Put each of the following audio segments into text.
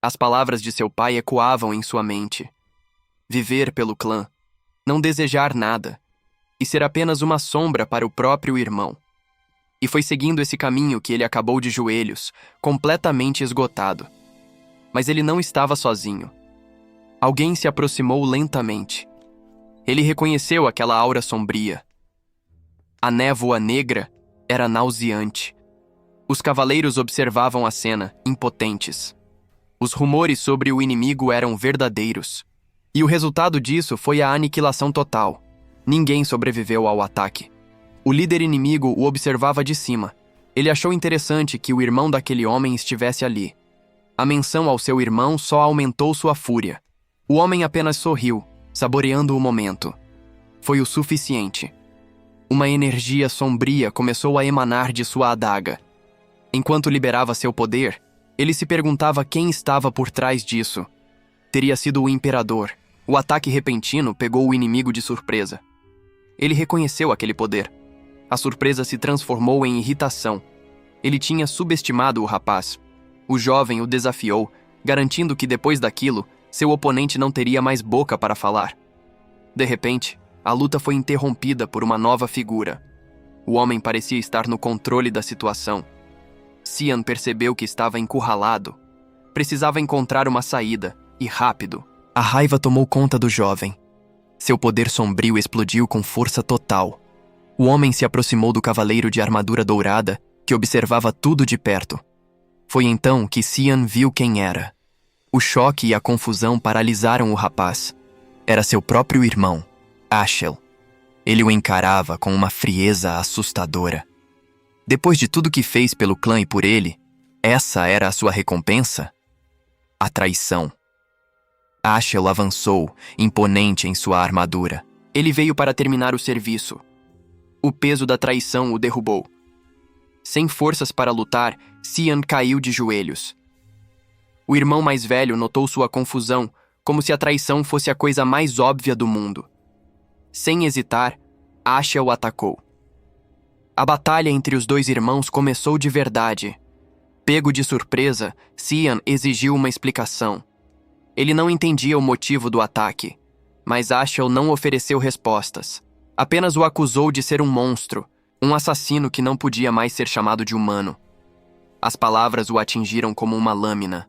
As palavras de seu pai ecoavam em sua mente. Viver pelo clã, não desejar nada, e ser apenas uma sombra para o próprio irmão. E foi seguindo esse caminho que ele acabou de joelhos, completamente esgotado. Mas ele não estava sozinho. Alguém se aproximou lentamente. Ele reconheceu aquela aura sombria. A névoa negra era nauseante. Os cavaleiros observavam a cena, impotentes. Os rumores sobre o inimigo eram verdadeiros. E o resultado disso foi a aniquilação total. Ninguém sobreviveu ao ataque. O líder inimigo o observava de cima. Ele achou interessante que o irmão daquele homem estivesse ali. A menção ao seu irmão só aumentou sua fúria. O homem apenas sorriu, saboreando o momento. Foi o suficiente. Uma energia sombria começou a emanar de sua adaga. Enquanto liberava seu poder, ele se perguntava quem estava por trás disso. Teria sido o imperador. O ataque repentino pegou o inimigo de surpresa. Ele reconheceu aquele poder. A surpresa se transformou em irritação. Ele tinha subestimado o rapaz. O jovem o desafiou, garantindo que depois daquilo, seu oponente não teria mais boca para falar. De repente, a luta foi interrompida por uma nova figura. O homem parecia estar no controle da situação. Cian percebeu que estava encurralado. Precisava encontrar uma saída, e rápido. A raiva tomou conta do jovem. Seu poder sombrio explodiu com força total. O homem se aproximou do cavaleiro de armadura dourada, que observava tudo de perto. Foi então que Cian viu quem era. O choque e a confusão paralisaram o rapaz. Era seu próprio irmão, Ashel. Ele o encarava com uma frieza assustadora. Depois de tudo que fez pelo clã e por ele, essa era a sua recompensa? A traição. Ashel avançou, imponente em sua armadura. Ele veio para terminar o serviço. O peso da traição o derrubou. Sem forças para lutar, Cian caiu de joelhos. O irmão mais velho notou sua confusão, como se a traição fosse a coisa mais óbvia do mundo. Sem hesitar, Ashel o atacou. A batalha entre os dois irmãos começou de verdade. Pego de surpresa, Cian exigiu uma explicação. Ele não entendia o motivo do ataque, mas Ashel não ofereceu respostas. Apenas o acusou de ser um monstro, um assassino que não podia mais ser chamado de humano. As palavras o atingiram como uma lâmina.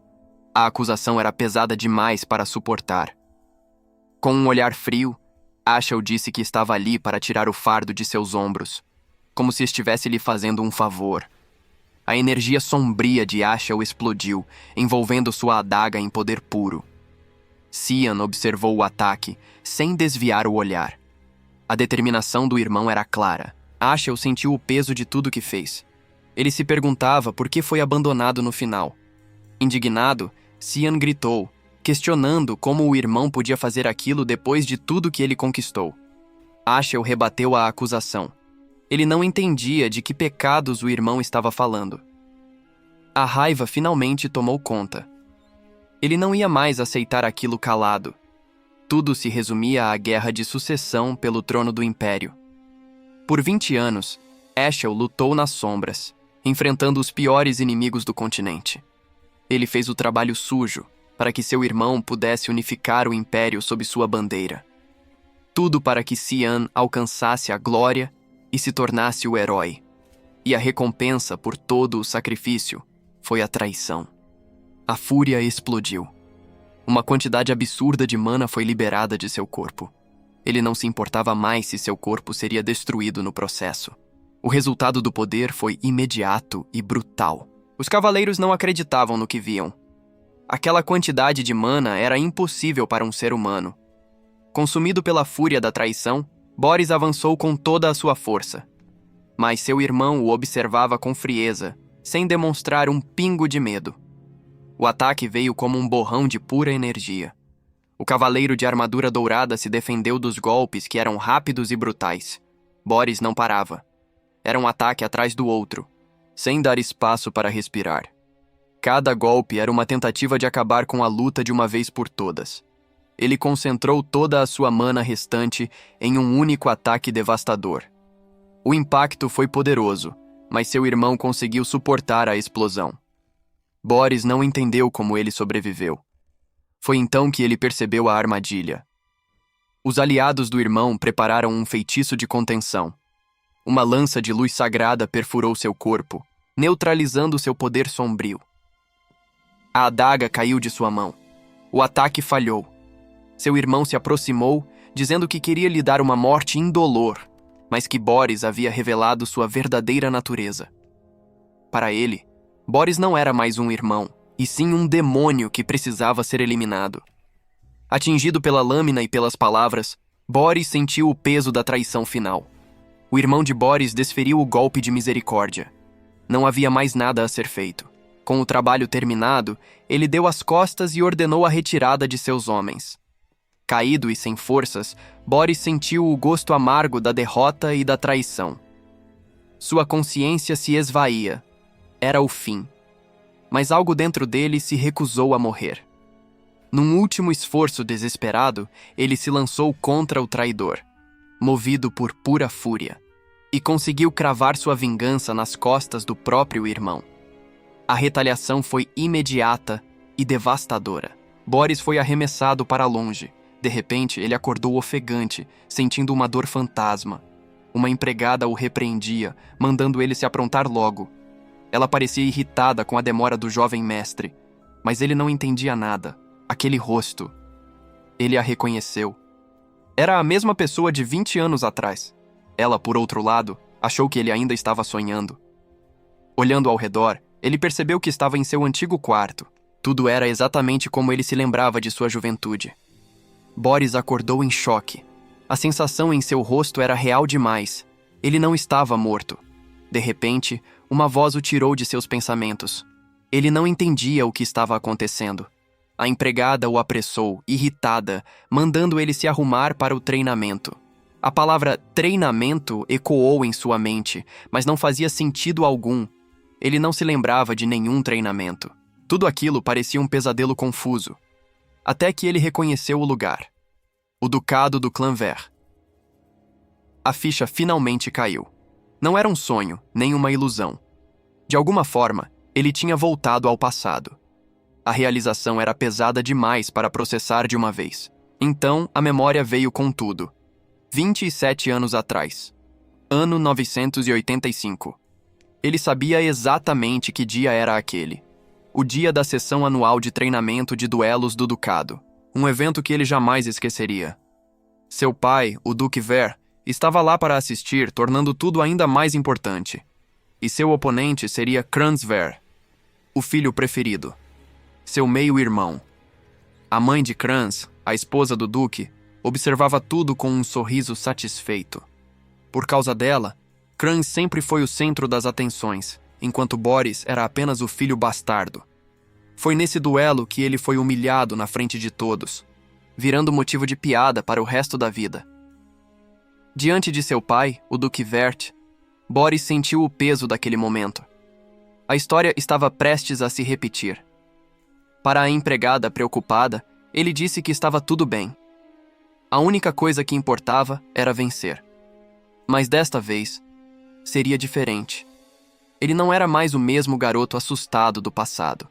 A acusação era pesada demais para suportar. Com um olhar frio, Ashel disse que estava ali para tirar o fardo de seus ombros, como se estivesse lhe fazendo um favor. A energia sombria de Ashel explodiu, envolvendo sua adaga em poder puro. Cian observou o ataque, sem desviar o olhar. A determinação do irmão era clara. Ashel sentiu o peso de tudo que fez. Ele se perguntava por que foi abandonado no final. Indignado, Cian gritou, questionando como o irmão podia fazer aquilo depois de tudo que ele conquistou. Ashel rebateu a acusação. Ele não entendia de que pecados o irmão estava falando. A raiva finalmente tomou conta. Ele não ia mais aceitar aquilo calado. Tudo se resumia à guerra de sucessão pelo trono do Império. Por 20 anos, Ashel lutou nas sombras, enfrentando os piores inimigos do continente. Ele fez o trabalho sujo para que seu irmão pudesse unificar o Império sob sua bandeira. Tudo para que Cian alcançasse a glória e se tornasse o herói. E a recompensa por todo o sacrifício foi a traição. A fúria explodiu. Uma quantidade absurda de mana foi liberada de seu corpo. Ele não se importava mais se seu corpo seria destruído no processo. O resultado do poder foi imediato e brutal. Os cavaleiros não acreditavam no que viam. Aquela quantidade de mana era impossível para um ser humano. Consumido pela fúria da traição, Boris avançou com toda a sua força. Mas seu irmão o observava com frieza, sem demonstrar um pingo de medo. O ataque veio como um borrão de pura energia. O cavaleiro de armadura dourada se defendeu dos golpes que eram rápidos e brutais. Boris não parava. Era um ataque atrás do outro, sem dar espaço para respirar. Cada golpe era uma tentativa de acabar com a luta de uma vez por todas. Ele concentrou toda a sua mana restante em um único ataque devastador. O impacto foi poderoso, mas seu irmão conseguiu suportar a explosão. Boris não entendeu como ele sobreviveu. Foi então que ele percebeu a armadilha. Os aliados do irmão prepararam um feitiço de contenção. Uma lança de luz sagrada perfurou seu corpo, neutralizando seu poder sombrio. A adaga caiu de sua mão. O ataque falhou. Seu irmão se aproximou, dizendo que queria lhe dar uma morte indolor, mas que Boris havia revelado sua verdadeira natureza. Para ele, Boris não era mais um irmão, e sim um demônio que precisava ser eliminado. Atingido pela lâmina e pelas palavras, Boris sentiu o peso da traição final. O irmão de Boris desferiu o golpe de misericórdia. Não havia mais nada a ser feito. Com o trabalho terminado, ele deu as costas e ordenou a retirada de seus homens. Caído e sem forças, Boris sentiu o gosto amargo da derrota e da traição. Sua consciência se esvaía. Era o fim. Mas algo dentro dele se recusou a morrer. Num último esforço desesperado, ele se lançou contra o traidor, movido por pura fúria, e conseguiu cravar sua vingança nas costas do próprio irmão. A retaliação foi imediata e devastadora. Boris foi arremessado para longe. De repente, ele acordou ofegante, sentindo uma dor fantasma. Uma empregada o repreendia, mandando ele se aprontar logo. Ela parecia irritada com a demora do jovem mestre, mas ele não entendia nada. Aquele rosto. Ele a reconheceu. Era a mesma pessoa de 20 anos atrás. Ela, por outro lado, achou que ele ainda estava sonhando. Olhando ao redor, ele percebeu que estava em seu antigo quarto. Tudo era exatamente como ele se lembrava de sua juventude. Boris acordou em choque. A sensação em seu rosto era real demais. Ele não estava morto. De repente, uma voz o tirou de seus pensamentos. Ele não entendia o que estava acontecendo. A empregada o apressou, irritada, mandando ele se arrumar para o treinamento. A palavra treinamento ecoou em sua mente, mas não fazia sentido algum. Ele não se lembrava de nenhum treinamento. Tudo aquilo parecia um pesadelo confuso. Até que ele reconheceu o lugar. O ducado do clã Ver. A ficha finalmente caiu. Não era um sonho, nem uma ilusão. De alguma forma, ele tinha voltado ao passado. A realização era pesada demais para processar de uma vez. Então, a memória veio com tudo. 27 anos atrás. Ano 985. Ele sabia exatamente que dia era aquele. O dia da sessão anual de treinamento de duelos do Ducado. Um evento que ele jamais esqueceria. Seu pai, o Duque Ver, estava lá para assistir, tornando tudo ainda mais importante. E seu oponente seria Kranz Ver, o filho preferido. Seu meio-irmão. A mãe de Kranz, a esposa do Duque, observava tudo com um sorriso satisfeito. Por causa dela, Kranz sempre foi o centro das atenções, enquanto Boris era apenas o filho bastardo. Foi nesse duelo que ele foi humilhado na frente de todos, virando motivo de piada para o resto da vida. Diante de seu pai, o Duque Vert, Boris sentiu o peso daquele momento. A história estava prestes a se repetir. Para a empregada preocupada, ele disse que estava tudo bem. A única coisa que importava era vencer. Mas desta vez, seria diferente. Ele não era mais o mesmo garoto assustado do passado.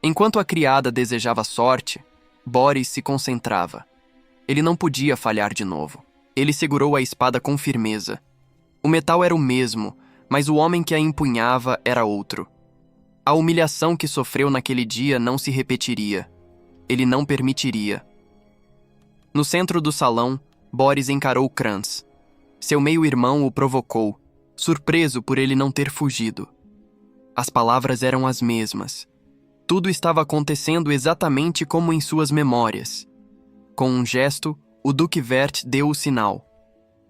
Enquanto a criada desejava sorte, Boris se concentrava. Ele não podia falhar de novo. Ele segurou a espada com firmeza. O metal era o mesmo, mas o homem que a empunhava era outro. A humilhação que sofreu naquele dia não se repetiria. Ele não permitiria. No centro do salão, Boris encarou Kranz. Seu meio-irmão o provocou, surpreso por ele não ter fugido. As palavras eram as mesmas. Tudo estava acontecendo exatamente como em suas memórias. Com um gesto, o Duque Vert deu o sinal.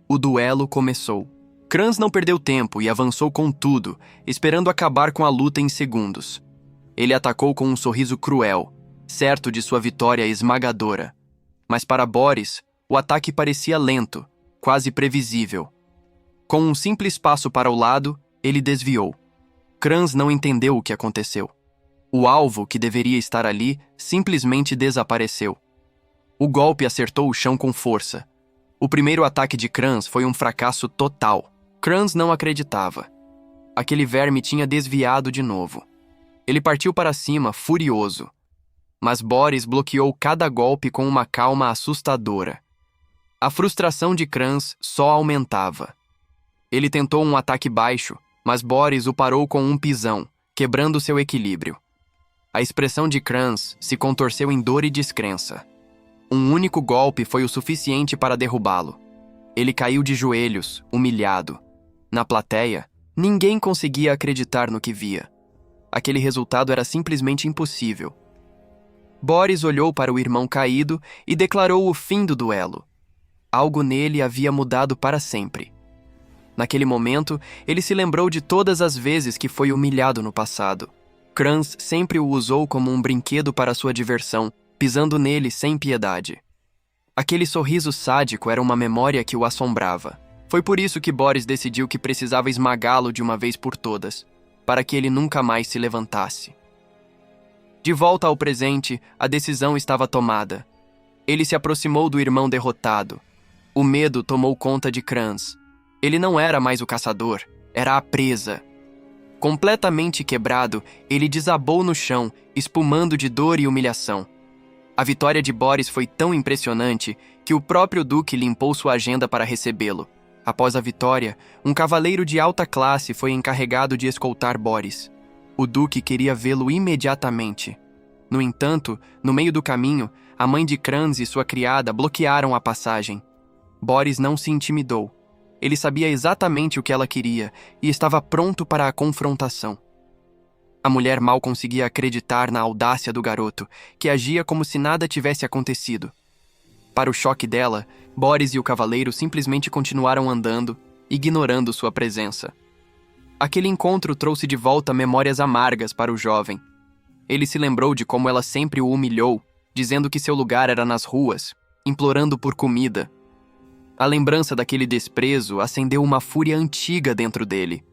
O duelo começou. Kranz não perdeu tempo e avançou com tudo, esperando acabar com a luta em segundos. Ele atacou com um sorriso cruel, certo de sua vitória esmagadora. Mas para Boris, o ataque parecia lento, quase previsível. Com um simples passo para o lado, ele desviou. Kranz não entendeu o que aconteceu. O alvo, que deveria estar ali, simplesmente desapareceu. O golpe acertou o chão com força. O primeiro ataque de Kranz foi um fracasso total. Kranz não acreditava. Aquele verme tinha desviado de novo. Ele partiu para cima, furioso. Mas Boris bloqueou cada golpe com uma calma assustadora. A frustração de Kranz só aumentava. Ele tentou um ataque baixo, mas Boris o parou com um pisão, quebrando seu equilíbrio. A expressão de Kranz se contorceu em dor e descrença. Um único golpe foi o suficiente para derrubá-lo. Ele caiu de joelhos, humilhado. Na plateia, ninguém conseguia acreditar no que via. Aquele resultado era simplesmente impossível. Boris olhou para o irmão caído e declarou o fim do duelo. Algo nele havia mudado para sempre. Naquele momento, ele se lembrou de todas as vezes que foi humilhado no passado. Kranz sempre o usou como um brinquedo para sua diversão, pisando nele sem piedade. Aquele sorriso sádico era uma memória que o assombrava. Foi por isso que Boris decidiu que precisava esmagá-lo de uma vez por todas, para que ele nunca mais se levantasse. De volta ao presente, a decisão estava tomada. Ele se aproximou do irmão derrotado. O medo tomou conta de Kranz. Ele não era mais o caçador, era a presa. Completamente quebrado, ele desabou no chão, espumando de dor e humilhação. A vitória de Boris foi tão impressionante que o próprio Duque limpou sua agenda para recebê-lo. Após a vitória, um cavaleiro de alta classe foi encarregado de escoltar Boris. O Duque queria vê-lo imediatamente. No entanto, no meio do caminho, a mãe de Kranz e sua criada bloquearam a passagem. Boris não se intimidou. Ele sabia exatamente o que ela queria e estava pronto para a confrontação. A mulher mal conseguia acreditar na audácia do garoto, que agia como se nada tivesse acontecido. Para o choque dela, Boris e o cavaleiro simplesmente continuaram andando, ignorando sua presença. Aquele encontro trouxe de volta memórias amargas para o jovem. Ele se lembrou de como ela sempre o humilhou, dizendo que seu lugar era nas ruas, implorando por comida. A lembrança daquele desprezo acendeu uma fúria antiga dentro dele,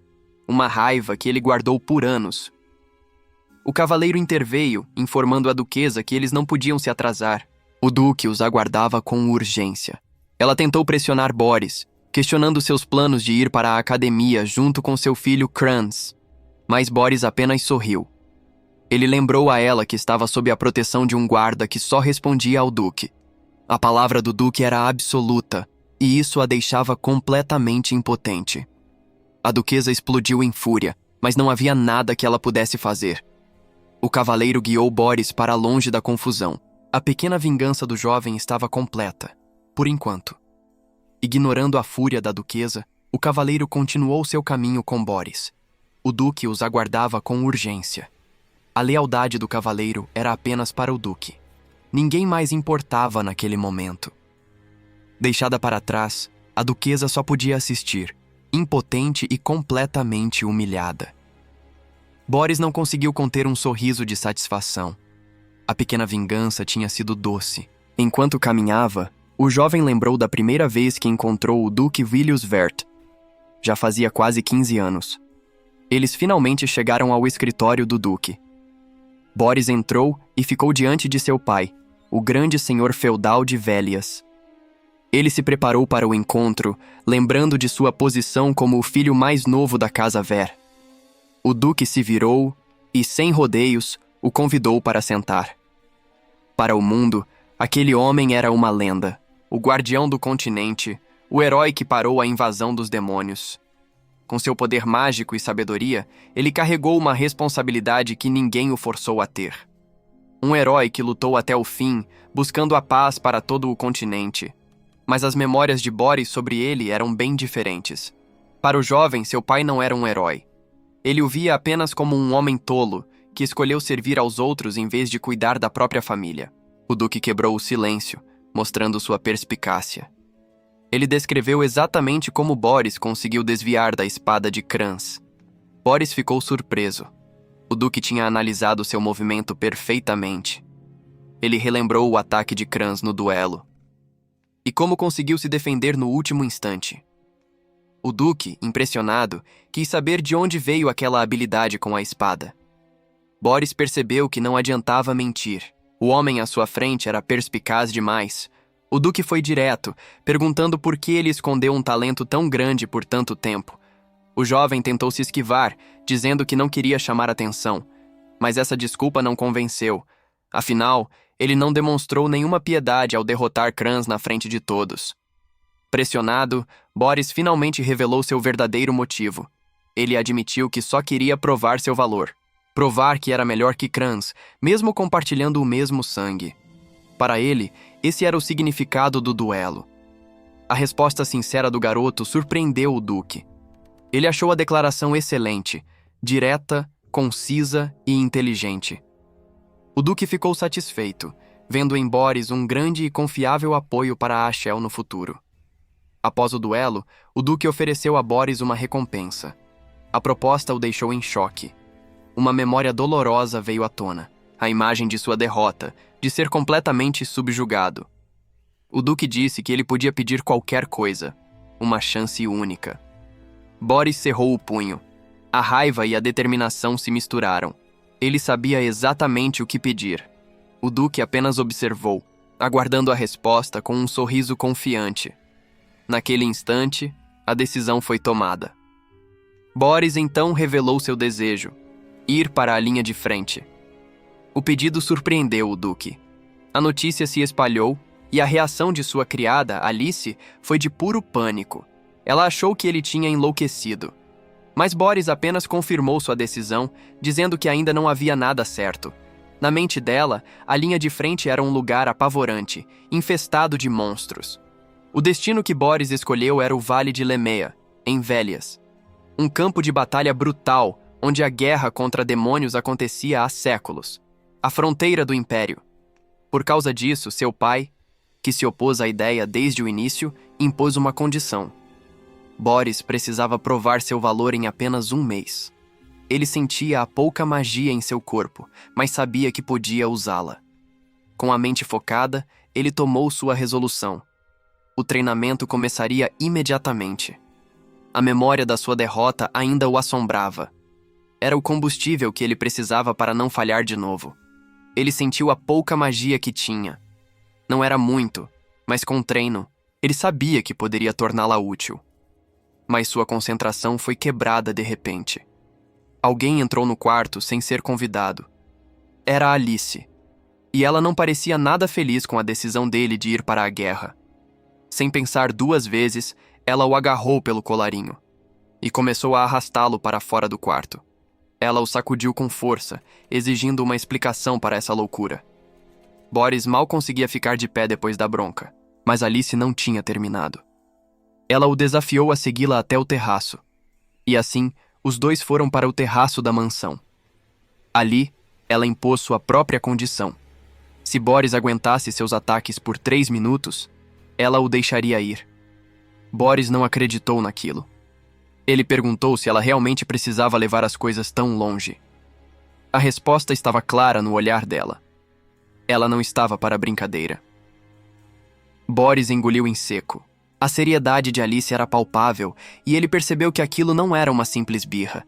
uma raiva que ele guardou por anos. O cavaleiro interveio, informando a duquesa que eles não podiam se atrasar. O duque os aguardava com urgência. Ela tentou pressionar Boris, questionando seus planos de ir para a academia junto com seu filho Kranz. Mas Boris apenas sorriu. Ele lembrou a ela que estava sob a proteção de um guarda que só respondia ao duque. A palavra do duque era absoluta, e isso a deixava completamente impotente. A duquesa explodiu em fúria, mas não havia nada que ela pudesse fazer. O cavaleiro guiou Boris para longe da confusão. A pequena vingança do jovem estava completa, por enquanto. Ignorando a fúria da duquesa, o cavaleiro continuou seu caminho com Boris. O duque os aguardava com urgência. A lealdade do cavaleiro era apenas para o duque. Ninguém mais importava naquele momento. Deixada para trás, a duquesa só podia assistir, impotente e completamente humilhada. Boris não conseguiu conter um sorriso de satisfação. A pequena vingança tinha sido doce. Enquanto caminhava, o jovem lembrou da primeira vez que encontrou o Duque Vilius-Vert. Já fazia quase 15 anos. Eles finalmente chegaram ao escritório do duque. Boris entrou e ficou diante de seu pai, o grande senhor feudal de Vélias. Ele se preparou para o encontro, lembrando de sua posição como o filho mais novo da casa Ver. O duque se virou e, sem rodeios, o convidou para sentar. Para o mundo, aquele homem era uma lenda, o guardião do continente, o herói que parou a invasão dos demônios. Com seu poder mágico e sabedoria, ele carregou uma responsabilidade que ninguém o forçou a ter. Um herói que lutou até o fim, buscando a paz para todo o continente. Mas as memórias de Boris sobre ele eram bem diferentes. Para o jovem, seu pai não era um herói. Ele o via apenas como um homem tolo, que escolheu servir aos outros em vez de cuidar da própria família. O duque quebrou o silêncio, mostrando sua perspicácia. Ele descreveu exatamente como Boris conseguiu desviar da espada de Kranz. Boris ficou surpreso. O duque tinha analisado seu movimento perfeitamente. Ele relembrou o ataque de Kranz no duelo. E como conseguiu se defender no último instante. O duque, impressionado, quis saber de onde veio aquela habilidade com a espada. Boris percebeu que não adiantava mentir. O homem à sua frente era perspicaz demais. O duque foi direto, perguntando por que ele escondeu um talento tão grande por tanto tempo. O jovem tentou se esquivar, dizendo que não queria chamar atenção. Mas essa desculpa não convenceu. Afinal, ele não demonstrou nenhuma piedade ao derrotar Crans na frente de todos. Pressionado, Boris finalmente revelou seu verdadeiro motivo. Ele admitiu que só queria provar seu valor. Provar que era melhor que Crans, mesmo compartilhando o mesmo sangue. Para ele, esse era o significado do duelo. A resposta sincera do garoto surpreendeu o Duque. Ele achou a declaração excelente, direta, concisa e inteligente. O Duque ficou satisfeito, vendo em Boris um grande e confiável apoio para Ashel no futuro. Após o duelo, o Duque ofereceu a Boris uma recompensa. A proposta o deixou em choque. Uma memória dolorosa veio à tona, a imagem de sua derrota, de ser completamente subjugado. O Duque disse que ele podia pedir qualquer coisa, uma chance única. Boris cerrou o punho. A raiva e a determinação se misturaram. Ele sabia exatamente o que pedir. O Duque apenas observou, aguardando a resposta com um sorriso confiante. Naquele instante, a decisão foi tomada. Boris então revelou seu desejo: ir para a linha de frente. O pedido surpreendeu o Duque. A notícia se espalhou e a reação de sua criada, Alice, foi de puro pânico. Ela achou que ele tinha enlouquecido. Mas Boris apenas confirmou sua decisão, dizendo que ainda não havia nada certo. Na mente dela, a linha de frente era um lugar apavorante, infestado de monstros. O destino que Boris escolheu era o Vale de Lemea, em Vélias. Um campo de batalha brutal, onde a guerra contra demônios acontecia há séculos. A fronteira do Império. Por causa disso, seu pai, que se opôs à ideia desde o início, impôs uma condição. Boris precisava provar seu valor em apenas um mês. Ele sentia a pouca magia em seu corpo, mas sabia que podia usá-la. Com a mente focada, ele tomou sua resolução. O treinamento começaria imediatamente. A memória da sua derrota ainda o assombrava. Era o combustível que ele precisava para não falhar de novo. Ele sentiu a pouca magia que tinha. Não era muito, mas com treino, ele sabia que poderia torná-la útil. Mas sua concentração foi quebrada de repente. Alguém entrou no quarto sem ser convidado. Era Alice. E ela não parecia nada feliz com a decisão dele de ir para a guerra. Sem pensar duas vezes, ela o agarrou pelo colarinho e começou a arrastá-lo para fora do quarto. Ela o sacudiu com força, exigindo uma explicação para essa loucura. Boris mal conseguia ficar de pé depois da bronca, mas Alice não tinha terminado. Ela o desafiou a segui-la até o terraço. E assim, os dois foram para o terraço da mansão. Ali, ela impôs sua própria condição. Se Boris aguentasse seus ataques por 3 minutos, ela o deixaria ir. Boris não acreditou naquilo. Ele perguntou se ela realmente precisava levar as coisas tão longe. A resposta estava clara no olhar dela. Ela não estava para brincadeira. Boris engoliu em seco. A seriedade de Alice era palpável e ele percebeu que aquilo não era uma simples birra.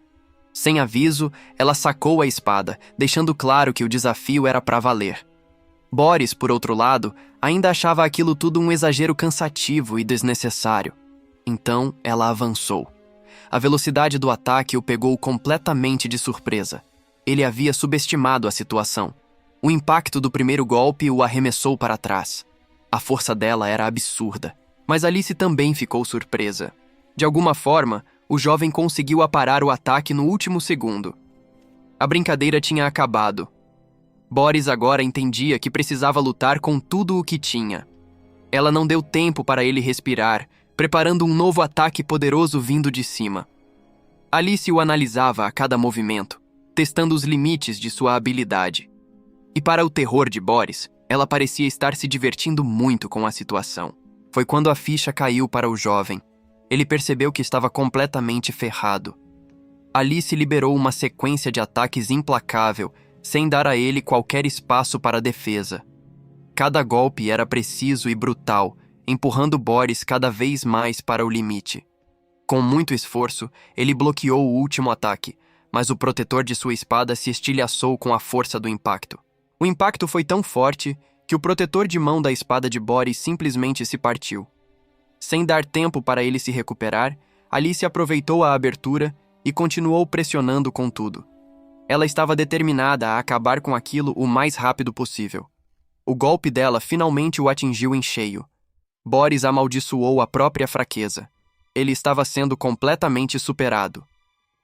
Sem aviso, ela sacou a espada, deixando claro que o desafio era para valer. Boris, por outro lado, ainda achava aquilo tudo um exagero cansativo e desnecessário. Então, ela avançou. A velocidade do ataque o pegou completamente de surpresa. Ele havia subestimado a situação. O impacto do primeiro golpe o arremessou para trás. A força dela era absurda. Mas Alice também ficou surpresa. De alguma forma, o jovem conseguiu aparar o ataque no último segundo. A brincadeira tinha acabado. Boris agora entendia que precisava lutar com tudo o que tinha. Ela não deu tempo para ele respirar, preparando um novo ataque poderoso vindo de cima. Alice o analisava a cada movimento, testando os limites de sua habilidade. E para o terror de Boris, ela parecia estar se divertindo muito com a situação. Foi quando a ficha caiu para o jovem. Ele percebeu que estava completamente ferrado. Alice liberou uma sequência de ataques implacável, sem dar a ele qualquer espaço para defesa. Cada golpe era preciso e brutal, empurrando Boris cada vez mais para o limite. Com muito esforço, ele bloqueou o último ataque, mas o protetor de sua espada se estilhaçou com a força do impacto. O impacto foi tão forte que o protetor de mão da espada de Boris simplesmente se partiu. Sem dar tempo para ele se recuperar, Alice aproveitou a abertura e continuou pressionando com tudo. Ela estava determinada a acabar com aquilo o mais rápido possível. O golpe dela finalmente o atingiu em cheio. Boris amaldiçoou a própria fraqueza. Ele estava sendo completamente superado.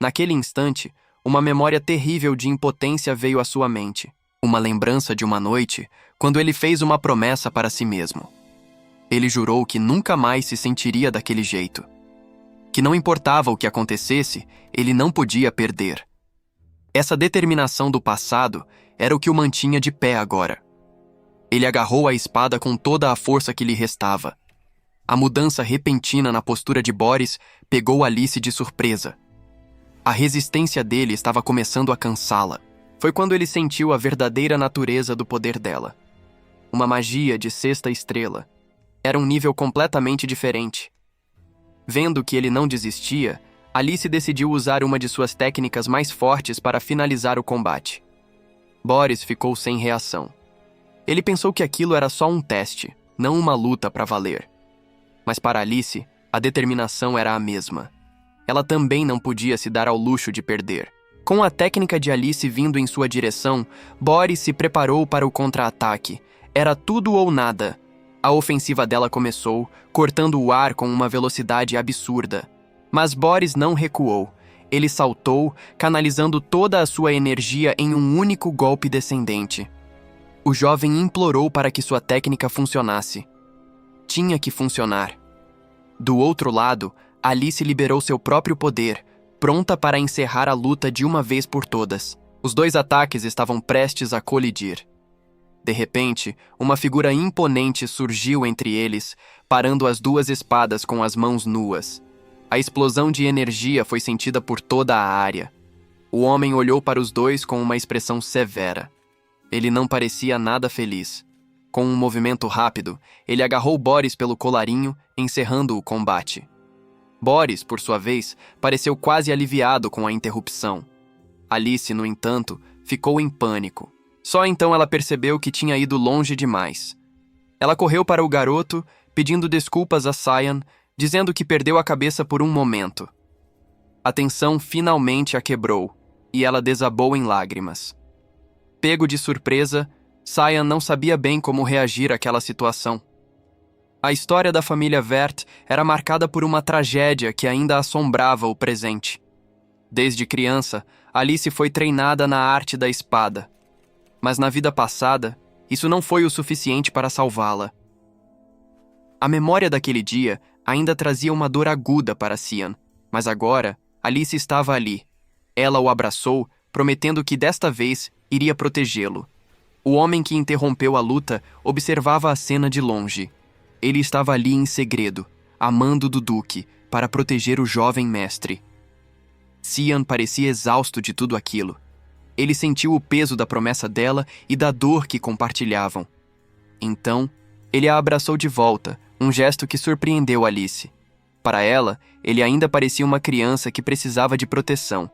Naquele instante, uma memória terrível de impotência veio à sua mente. Uma lembrança de uma noite, quando ele fez uma promessa para si mesmo. Ele jurou que nunca mais se sentiria daquele jeito. Que não importava o que acontecesse, ele não podia perder. Essa determinação do passado era o que o mantinha de pé agora. Ele agarrou a espada com toda a força que lhe restava. A mudança repentina na postura de Boris pegou Alice de surpresa. A resistência dele estava começando a cansá-la. Foi quando ele sentiu a verdadeira natureza do poder dela. Uma magia de sexta estrela. Era um nível completamente diferente. Vendo que ele não desistia, Alice decidiu usar uma de suas técnicas mais fortes para finalizar o combate. Boris ficou sem reação. Ele pensou que aquilo era só um teste, não uma luta para valer. Mas para Alice, a determinação era a mesma. Ela também não podia se dar ao luxo de perder. Com a técnica de Alice vindo em sua direção, Boris se preparou para o contra-ataque. Era tudo ou nada. A ofensiva dela começou, cortando o ar com uma velocidade absurda. Mas Boris não recuou. Ele saltou, canalizando toda a sua energia em um único golpe descendente. O jovem implorou para que sua técnica funcionasse. Tinha que funcionar. Do outro lado, Alice liberou seu próprio poder, pronta para encerrar a luta de uma vez por todas. Os dois ataques estavam prestes a colidir. De repente, uma figura imponente surgiu entre eles, parando as duas espadas com as mãos nuas. A explosão de energia foi sentida por toda a área. O homem olhou para os dois com uma expressão severa. Ele não parecia nada feliz. Com um movimento rápido, ele agarrou Boris pelo colarinho, encerrando o combate. Boris, por sua vez, pareceu quase aliviado com a interrupção. Alice, no entanto, ficou em pânico. Só então ela percebeu que tinha ido longe demais. Ela correu para o garoto, pedindo desculpas a Cyan, dizendo que perdeu a cabeça por um momento. A tensão finalmente a quebrou, e ela desabou em lágrimas. Pego de surpresa, Cyan não sabia bem como reagir àquela situação. A história da família Vert era marcada por uma tragédia que ainda assombrava o presente. Desde criança, Alice foi treinada na arte da espada. Mas na vida passada, isso não foi o suficiente para salvá-la. A memória daquele dia ainda trazia uma dor aguda para Cyan, mas agora Alice estava ali. Ela o abraçou, prometendo que desta vez iria protegê-lo. O homem que interrompeu a luta observava a cena de longe. Ele estava ali em segredo, amando do duque, para proteger o jovem mestre. Cyan parecia exausto de tudo aquilo. Ele sentiu o peso da promessa dela e da dor que compartilhavam. Então, ele a abraçou de volta, um gesto que surpreendeu Alice. Para ela, ele ainda parecia uma criança que precisava de proteção.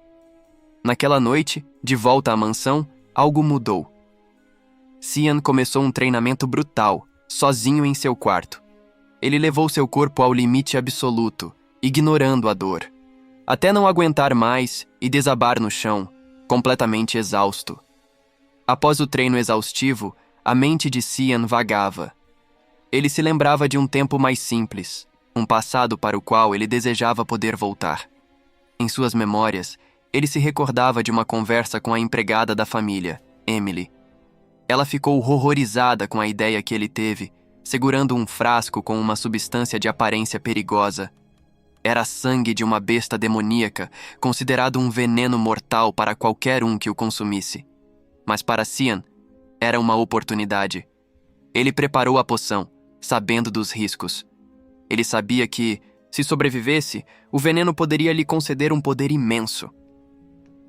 Naquela noite, de volta à mansão, algo mudou. Cyan começou um treinamento brutal, sozinho em seu quarto. Ele levou seu corpo ao limite absoluto, ignorando a dor. Até não aguentar mais e desabar no chão, completamente exausto. Após o treino exaustivo, a mente de Cyan vagava. Ele se lembrava de um tempo mais simples, um passado para o qual ele desejava poder voltar. Em suas memórias, ele se recordava de uma conversa com a empregada da família, Emily. Ela ficou horrorizada com a ideia que ele teve, segurando um frasco com uma substância de aparência perigosa. Era sangue de uma besta demoníaca, considerado um veneno mortal para qualquer um que o consumisse. Mas para Cyan, era uma oportunidade. Ele preparou a poção, sabendo dos riscos. Ele sabia que, se sobrevivesse, o veneno poderia lhe conceder um poder imenso.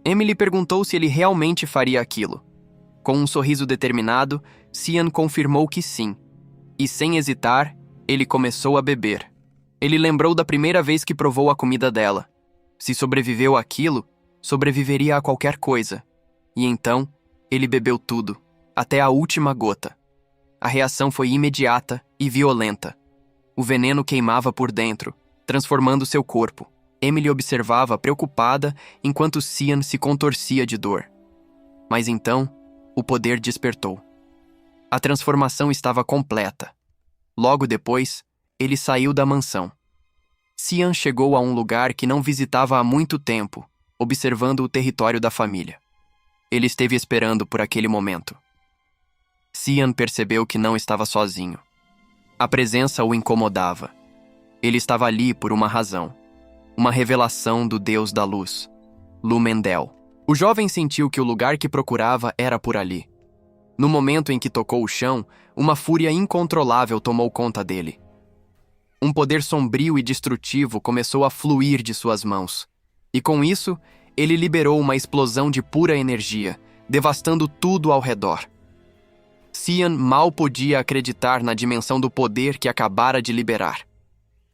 Emily perguntou se ele realmente faria aquilo. Com um sorriso determinado, Cyan confirmou que sim. E sem hesitar, ele começou a beber. Ele lembrou da primeira vez que provou a comida dela. Se sobreviveu àquilo, sobreviveria a qualquer coisa. E então, ele bebeu tudo, até a última gota. A reação foi imediata e violenta. O veneno queimava por dentro, transformando seu corpo. Emily observava preocupada enquanto Cyan se contorcia de dor. Mas então, o poder despertou. A transformação estava completa. Logo depois, ele saiu da mansão. Cian chegou a um lugar que não visitava há muito tempo, observando o território da família. Ele esteve esperando por aquele momento. Cian percebeu que não estava sozinho. A presença o incomodava. Ele estava ali por uma razão. Uma revelação do Deus da Luz, Lumendel. O jovem sentiu que o lugar que procurava era por ali. No momento em que tocou o chão, uma fúria incontrolável tomou conta dele. Um poder sombrio e destrutivo começou a fluir de suas mãos. E com isso, ele liberou uma explosão de pura energia, devastando tudo ao redor. Cian mal podia acreditar na dimensão do poder que acabara de liberar.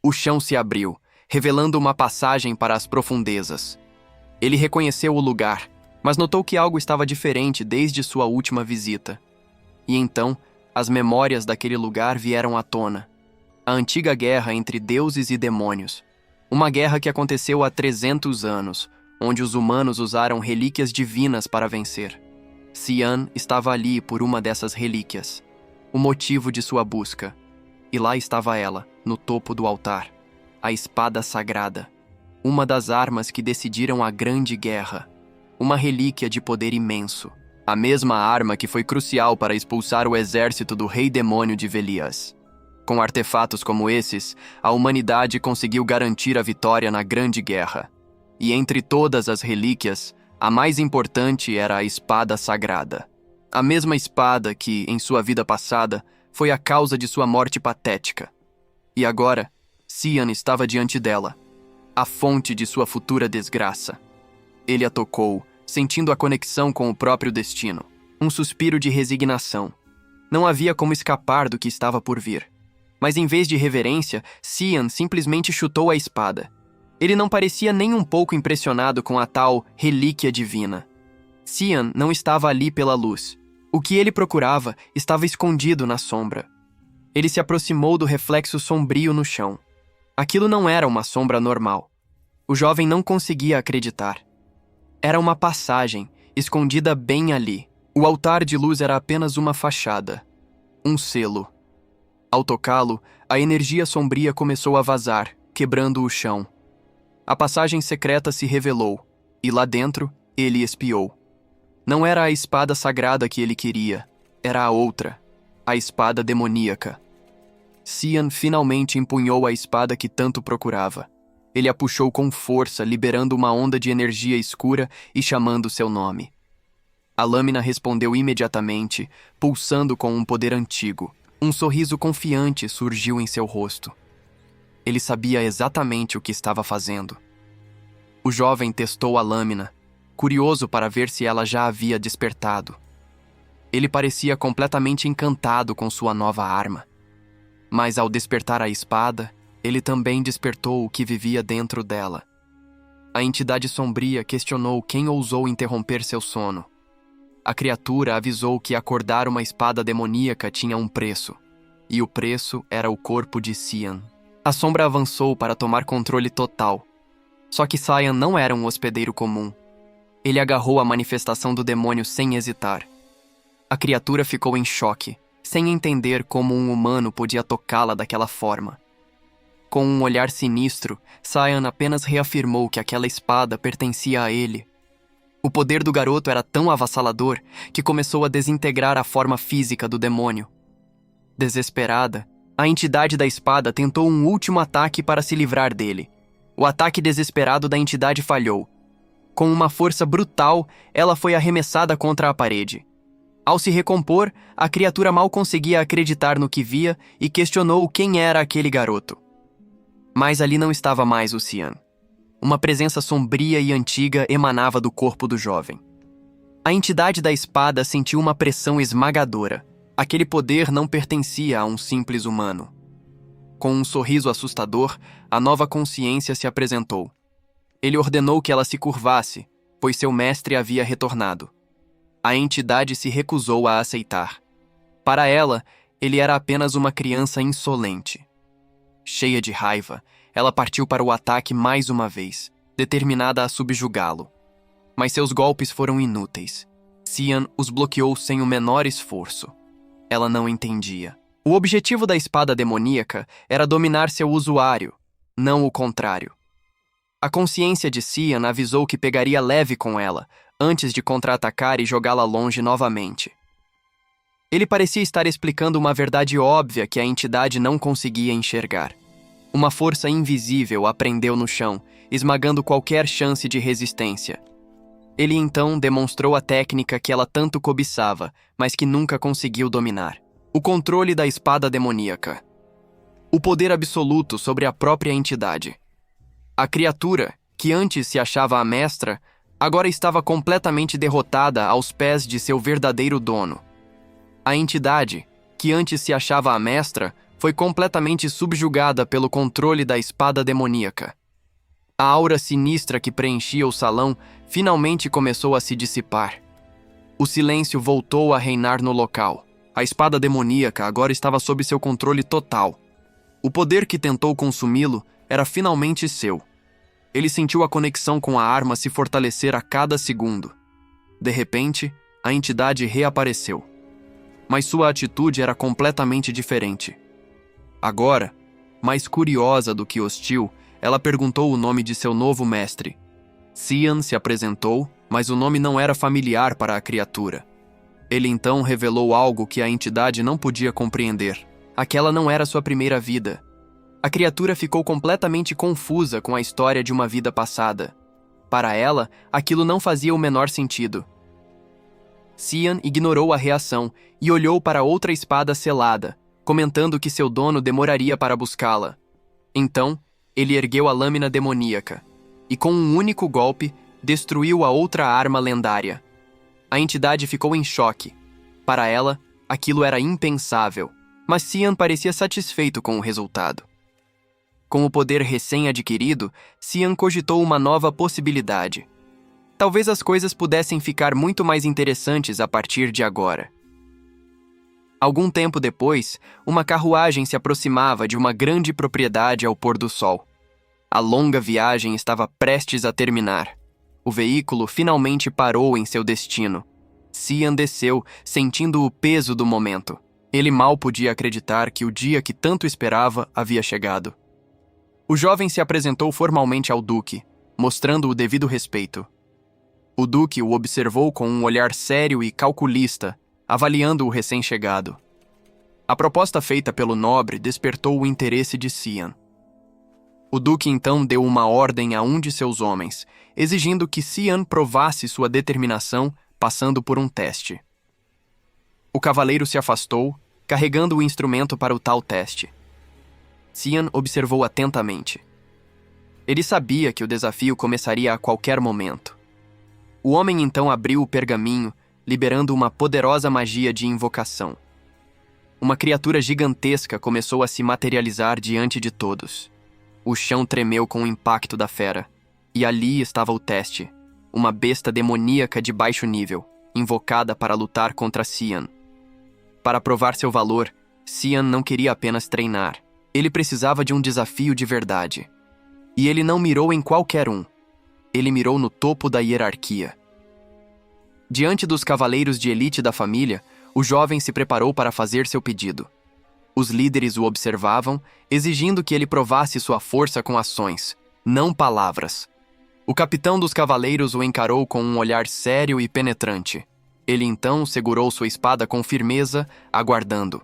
O chão se abriu, revelando uma passagem para as profundezas. Ele reconheceu o lugar, mas notou que algo estava diferente desde sua última visita. E então, as memórias daquele lugar vieram à tona. A antiga guerra entre deuses e demônios. Uma guerra que aconteceu há 300 anos, onde os humanos usaram relíquias divinas para vencer. Cian estava ali por uma dessas relíquias, o motivo de sua busca. E lá estava ela, no topo do altar, a espada sagrada, uma das armas que decidiram a grande guerra, uma relíquia de poder imenso, a mesma arma que foi crucial para expulsar o exército do rei demônio de Velias. Com artefatos como esses, a humanidade conseguiu garantir a vitória na grande guerra. E entre todas as relíquias, a mais importante era a espada sagrada. A mesma espada que, em sua vida passada, foi a causa de sua morte patética. E agora, Cian estava diante dela, a fonte de sua futura desgraça. Ele a tocou, sentindo a conexão com o próprio destino. Um suspiro de resignação. Não havia como escapar do que estava por vir. Mas em vez de reverência, Cian simplesmente chutou a espada. Ele não parecia nem um pouco impressionado com a tal relíquia divina. Cian não estava ali pela luz. O que ele procurava estava escondido na sombra. Ele se aproximou do reflexo sombrio no chão. Aquilo não era uma sombra normal. O jovem não conseguia acreditar. Era uma passagem, escondida bem ali. O altar de luz era apenas uma fachada. Um selo. Ao tocá-lo, a energia sombria começou a vazar, quebrando o chão. A passagem secreta se revelou, e lá dentro, ele espiou. Não era a espada sagrada que ele queria, era a outra, a espada demoníaca. Cian finalmente empunhou a espada que tanto procurava. Ele a puxou com força, liberando uma onda de energia escura e chamando seu nome. A lâmina respondeu imediatamente, pulsando com um poder antigo. Um sorriso confiante surgiu em seu rosto. Ele sabia exatamente o que estava fazendo. O jovem testou a lâmina, curioso para ver se ela já havia despertado. Ele parecia completamente encantado com sua nova arma. Mas ao despertar a espada, ele também despertou o que vivia dentro dela. A entidade sombria questionou quem ousou interromper seu sono. A criatura avisou que acordar uma espada demoníaca tinha um preço, e o preço era o corpo de Cian. A sombra avançou para tomar controle total. Só que Cian não era um hospedeiro comum. Ele agarrou a manifestação do demônio sem hesitar. A criatura ficou em choque, sem entender como um humano podia tocá-la daquela forma. Com um olhar sinistro, Cian apenas reafirmou que aquela espada pertencia a ele. O poder do garoto era tão avassalador que começou a desintegrar a forma física do demônio. Desesperada, a entidade da espada tentou um último ataque para se livrar dele. O ataque desesperado da entidade falhou. Com uma força brutal, ela foi arremessada contra a parede. Ao se recompor, a criatura mal conseguia acreditar no que via e questionou quem era aquele garoto. Mas ali não estava mais o Cian. Uma presença sombria e antiga emanava do corpo do jovem. A entidade da espada sentiu uma pressão esmagadora. Aquele poder não pertencia a um simples humano. Com um sorriso assustador, a nova consciência se apresentou. Ele ordenou que ela se curvasse, pois seu mestre havia retornado. A entidade se recusou a aceitar. Para ela, ele era apenas uma criança insolente. Cheia de raiva, ela partiu para o ataque mais uma vez, determinada a subjugá-lo. Mas seus golpes foram inúteis. Cian os bloqueou sem o menor esforço. Ela não entendia. O objetivo da espada demoníaca era dominar seu usuário, não o contrário. A consciência de Cian avisou que pegaria leve com ela, antes de contra-atacar e jogá-la longe novamente. Ele parecia estar explicando uma verdade óbvia que a entidade não conseguia enxergar. Uma força invisível a prendeu no chão, esmagando qualquer chance de resistência. Ele então demonstrou a técnica que ela tanto cobiçava, mas que nunca conseguiu dominar. O controle da espada demoníaca. O poder absoluto sobre a própria entidade. A criatura, que antes se achava a mestra, agora estava completamente derrotada aos pés de seu verdadeiro dono. A entidade, que antes se achava a mestra, foi completamente subjugada pelo controle da espada demoníaca. A aura sinistra que preenchia o salão finalmente começou a se dissipar. O silêncio voltou a reinar no local. A espada demoníaca agora estava sob seu controle total. O poder que tentou consumi-lo era finalmente seu. Ele sentiu a conexão com a arma se fortalecer a cada segundo. De repente, a entidade reapareceu. Mas sua atitude era completamente diferente. Agora, mais curiosa do que hostil, ela perguntou o nome de seu novo mestre. Cian se apresentou, mas o nome não era familiar para a criatura. Ele então revelou algo que a entidade não podia compreender. Aquela não era sua primeira vida. A criatura ficou completamente confusa com a história de uma vida passada. Para ela, aquilo não fazia o menor sentido. Cian ignorou a reação e olhou para outra espada selada, comentando que seu dono demoraria para buscá-la. Então, ele ergueu a lâmina demoníaca e, com um único golpe, destruiu a outra arma lendária. A entidade ficou em choque. Para ela, aquilo era impensável, mas Cian parecia satisfeito com o resultado. Com o poder recém-adquirido, Cian cogitou uma nova possibilidade. Talvez as coisas pudessem ficar muito mais interessantes a partir de agora. Algum tempo depois, uma carruagem se aproximava de uma grande propriedade ao pôr do sol. A longa viagem estava prestes a terminar. O veículo finalmente parou em seu destino. Cian desceu, sentindo o peso do momento. Ele mal podia acreditar que o dia que tanto esperava havia chegado. O jovem se apresentou formalmente ao Duque, mostrando o devido respeito. O Duque o observou com um olhar sério e calculista, avaliando o recém-chegado. A proposta feita pelo nobre despertou o interesse de Cian. O Duque então deu uma ordem a um de seus homens, exigindo que Cian provasse sua determinação passando por um teste. O cavaleiro se afastou, carregando o instrumento para o tal teste. Cian observou atentamente. Ele sabia que o desafio começaria a qualquer momento. O homem então abriu o pergaminho, liberando uma poderosa magia de invocação. Uma criatura gigantesca começou a se materializar diante de todos. O chão tremeu com o impacto da fera, e ali estava o teste, uma besta demoníaca de baixo nível, invocada para lutar contra Cian. Para provar seu valor, Cian não queria apenas treinar. Ele precisava de um desafio de verdade. E ele não mirou em qualquer um. Ele mirou no topo da hierarquia. Diante dos cavaleiros de elite da família, o jovem se preparou para fazer seu pedido. Os líderes o observavam, exigindo que ele provasse sua força com ações, não palavras. O capitão dos cavaleiros o encarou com um olhar sério e penetrante. Ele então segurou sua espada com firmeza, aguardando.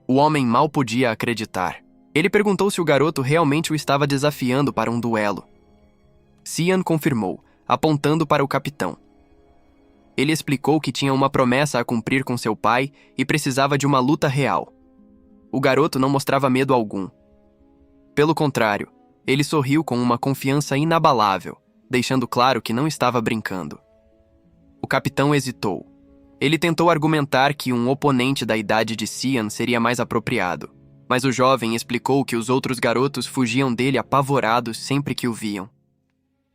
O homem mal podia acreditar. Ele perguntou se o garoto realmente o estava desafiando para um duelo. Cian confirmou, apontando para o capitão. Ele explicou que tinha uma promessa a cumprir com seu pai e precisava de uma luta real. O garoto não mostrava medo algum. Pelo contrário, ele sorriu com uma confiança inabalável, deixando claro que não estava brincando. O capitão hesitou. Ele tentou argumentar que um oponente da idade de Cian seria mais apropriado, mas o jovem explicou que os outros garotos fugiam dele apavorados sempre que o viam.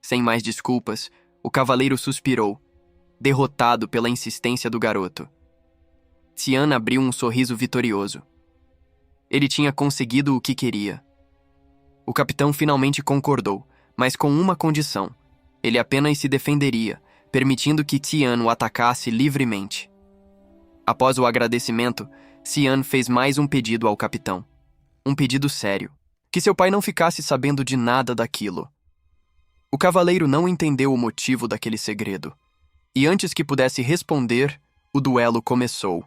Sem mais desculpas, o cavaleiro suspirou, derrotado pela insistência do garoto. Cian abriu um sorriso vitorioso. Ele tinha conseguido o que queria. O capitão finalmente concordou, mas com uma condição. Ele apenas se defenderia, permitindo que Tian o atacasse livremente. Após o agradecimento, Cian fez mais um pedido ao capitão. Um pedido sério. Que seu pai não ficasse sabendo de nada daquilo. O cavaleiro não entendeu o motivo daquele segredo. E antes que pudesse responder, o duelo começou.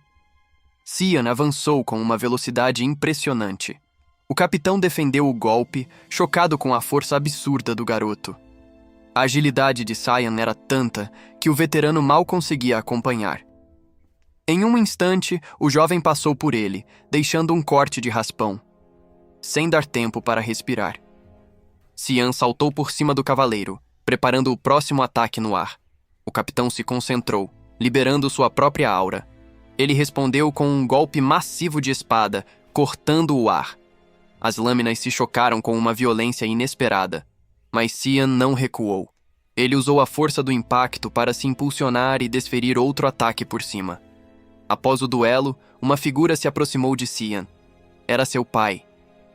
Cian avançou com uma velocidade impressionante. O capitão defendeu o golpe, chocado com a força absurda do garoto. A agilidade de Cian era tanta que o veterano mal conseguia acompanhar. Em um instante, o jovem passou por ele, deixando um corte de raspão, sem dar tempo para respirar. Cian saltou por cima do cavaleiro, preparando o próximo ataque no ar. O capitão se concentrou, liberando sua própria aura. Ele respondeu com um golpe massivo de espada, cortando o ar. As lâminas se chocaram com uma violência inesperada, mas Cian não recuou. Ele usou a força do impacto para se impulsionar e desferir outro ataque por cima. Após o duelo, uma figura se aproximou de Cian. Era seu pai.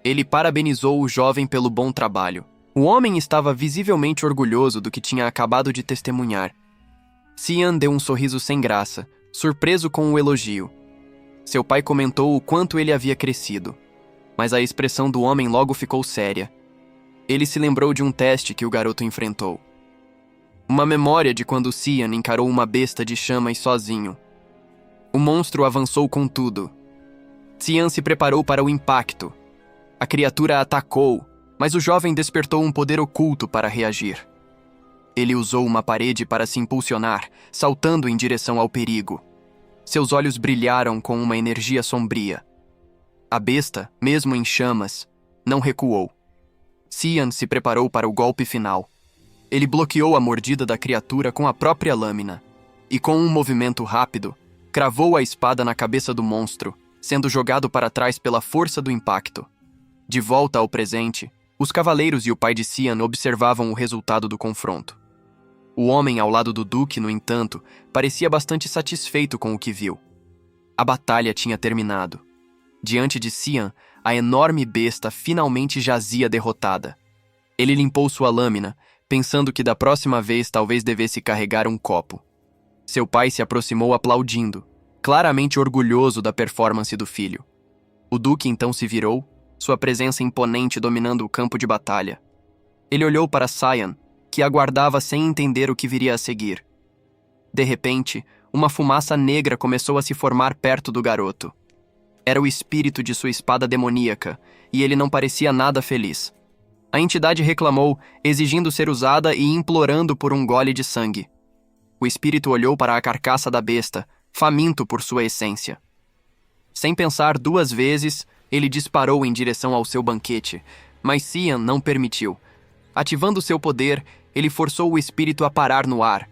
Ele parabenizou o jovem pelo bom trabalho. O homem estava visivelmente orgulhoso do que tinha acabado de testemunhar. Cian deu um sorriso sem graça, surpreso com o elogio. Seu pai comentou o quanto ele havia crescido, mas a expressão do homem logo ficou séria. Ele se lembrou de um teste que o garoto enfrentou. Uma memória de quando Cian encarou uma besta de chamas sozinho. O monstro avançou com tudo. Cian se preparou para o impacto. A criatura atacou, mas o jovem despertou um poder oculto para reagir. Ele usou uma parede para se impulsionar, saltando em direção ao perigo. Seus olhos brilharam com uma energia sombria. A besta, mesmo em chamas, não recuou. Cian se preparou para o golpe final. Ele bloqueou a mordida da criatura com a própria lâmina, e com um movimento rápido, cravou a espada na cabeça do monstro, sendo jogado para trás pela força do impacto. De volta ao presente, os cavaleiros e o pai de Cian observavam o resultado do confronto. O homem ao lado do duque, no entanto, parecia bastante satisfeito com o que viu. A batalha tinha terminado. Diante de Cian, a enorme besta finalmente jazia derrotada. Ele limpou sua lâmina, pensando que da próxima vez talvez devesse carregar um copo. Seu pai se aproximou aplaudindo, claramente orgulhoso da performance do filho. O duque então se virou, sua presença imponente dominando o campo de batalha. Ele olhou para Cian, que aguardava sem entender o que viria a seguir. De repente, uma fumaça negra começou a se formar perto do garoto. Era o espírito de sua espada demoníaca, e ele não parecia nada feliz. A entidade reclamou, exigindo ser usada e implorando por um gole de sangue. O espírito olhou para a carcaça da besta, faminto por sua essência. Sem pensar duas vezes, ele disparou em direção ao seu banquete, mas Cian não permitiu. Ativando seu poder, ele forçou o espírito a parar no ar.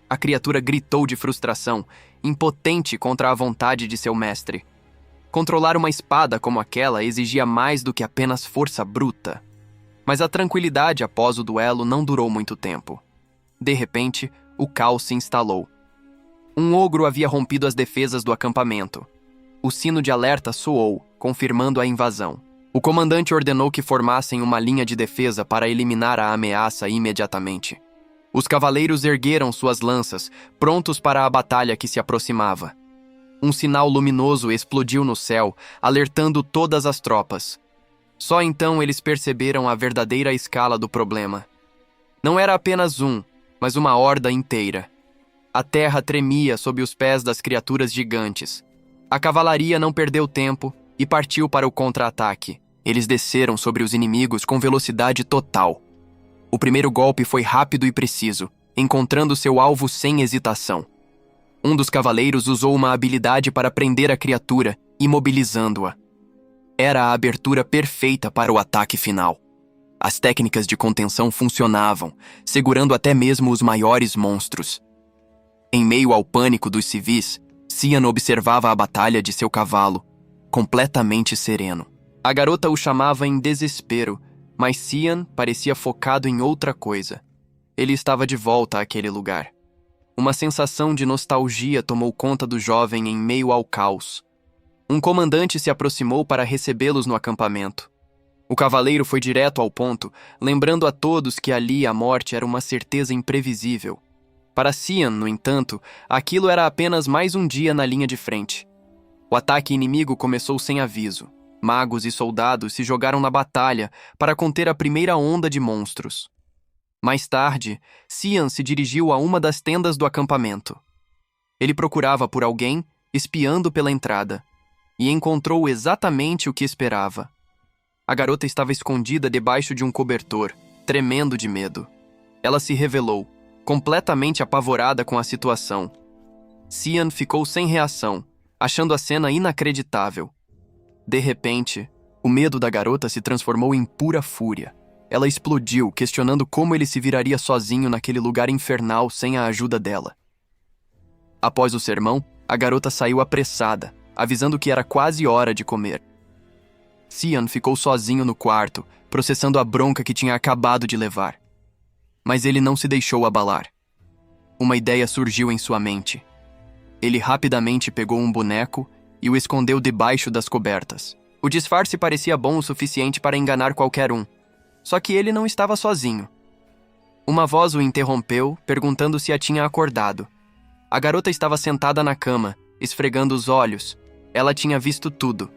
A criatura gritou de frustração, impotente contra a vontade de seu mestre. Controlar uma espada como aquela exigia mais do que apenas força bruta. Mas a tranquilidade após o duelo não durou muito tempo. De repente, o caos se instalou. Um ogro havia rompido as defesas do acampamento. O sino de alerta soou, confirmando a invasão. O comandante ordenou que formassem uma linha de defesa para eliminar a ameaça imediatamente. Os cavaleiros ergueram suas lanças, prontos para a batalha que se aproximava. Um sinal luminoso explodiu no céu, alertando todas as tropas. Só então eles perceberam a verdadeira escala do problema. Não era apenas um, mas uma horda inteira. A terra tremia sob os pés das criaturas gigantes. A cavalaria não perdeu tempo e partiu para o contra-ataque. Eles desceram sobre os inimigos com velocidade total. O primeiro golpe foi rápido e preciso, encontrando seu alvo sem hesitação. Um dos cavaleiros usou uma habilidade para prender a criatura, imobilizando-a. Era a abertura perfeita para o ataque final. As técnicas de contenção funcionavam, segurando até mesmo os maiores monstros. Em meio ao pânico dos civis, Cian observava a batalha de seu cavalo, completamente sereno. A garota o chamava em desespero, mas Cian parecia focado em outra coisa. Ele estava de volta àquele lugar. Uma sensação de nostalgia tomou conta do jovem em meio ao caos. Um comandante se aproximou para recebê-los no acampamento. O cavaleiro foi direto ao ponto, lembrando a todos que ali a morte era uma certeza imprevisível. Para Cian, no entanto, aquilo era apenas mais um dia na linha de frente. O ataque inimigo começou sem aviso. Magos e soldados se jogaram na batalha para conter a primeira onda de monstros. Mais tarde, Cian se dirigiu a uma das tendas do acampamento. Ele procurava por alguém, espiando pela entrada, e encontrou exatamente o que esperava. A garota estava escondida debaixo de um cobertor, tremendo de medo. Ela se revelou, completamente apavorada com a situação. Cian ficou sem reação, achando a cena inacreditável. De repente, o medo da garota se transformou em pura fúria. Ela explodiu, questionando como ele se viraria sozinho naquele lugar infernal sem a ajuda dela. Após o sermão, a garota saiu apressada, avisando que era quase hora de comer. Cian ficou sozinho no quarto, processando a bronca que tinha acabado de levar. Mas ele não se deixou abalar. Uma ideia surgiu em sua mente. Ele rapidamente pegou um boneco e o escondeu debaixo das cobertas. O disfarce parecia bom o suficiente para enganar qualquer um. Só que ele não estava sozinho. Uma voz o interrompeu, perguntando se a tinha acordado. A garota estava sentada na cama, esfregando os olhos. Ela tinha visto tudo.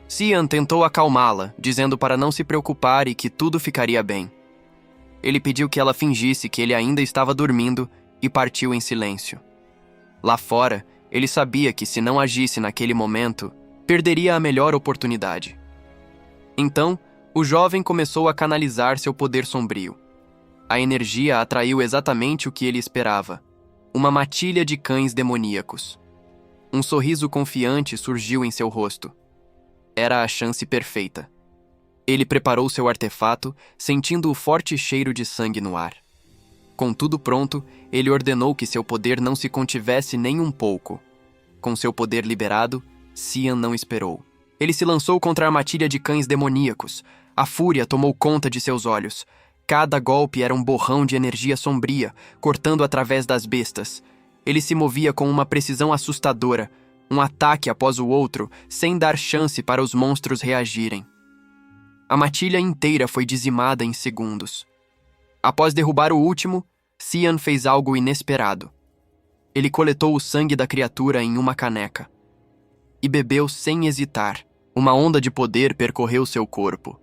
Cian tentou acalmá-la, dizendo para não se preocupar e que tudo ficaria bem. Ele pediu que ela fingisse que ele ainda estava dormindo e partiu em silêncio. Lá fora, ele sabia que se não agisse naquele momento, perderia a melhor oportunidade. Então, o jovem começou a canalizar seu poder sombrio. A energia atraiu exatamente o que ele esperava: uma matilha de cães demoníacos. Um sorriso confiante surgiu em seu rosto. Era a chance perfeita. Ele preparou seu artefato, sentindo o forte cheiro de sangue no ar. Com tudo pronto, ele ordenou que seu poder não se contivesse nem um pouco. Com seu poder liberado, Cian não esperou. Ele se lançou contra a armadilha de cães demoníacos. A fúria tomou conta de seus olhos. Cada golpe era um borrão de energia sombria, cortando através das bestas. Ele se movia com uma precisão assustadora, um ataque após o outro, sem dar chance para os monstros reagirem. A matilha inteira foi dizimada em segundos. Após derrubar o último, Cian fez algo inesperado. Ele coletou o sangue da criatura em uma caneca e bebeu sem hesitar. Uma onda de poder percorreu seu corpo.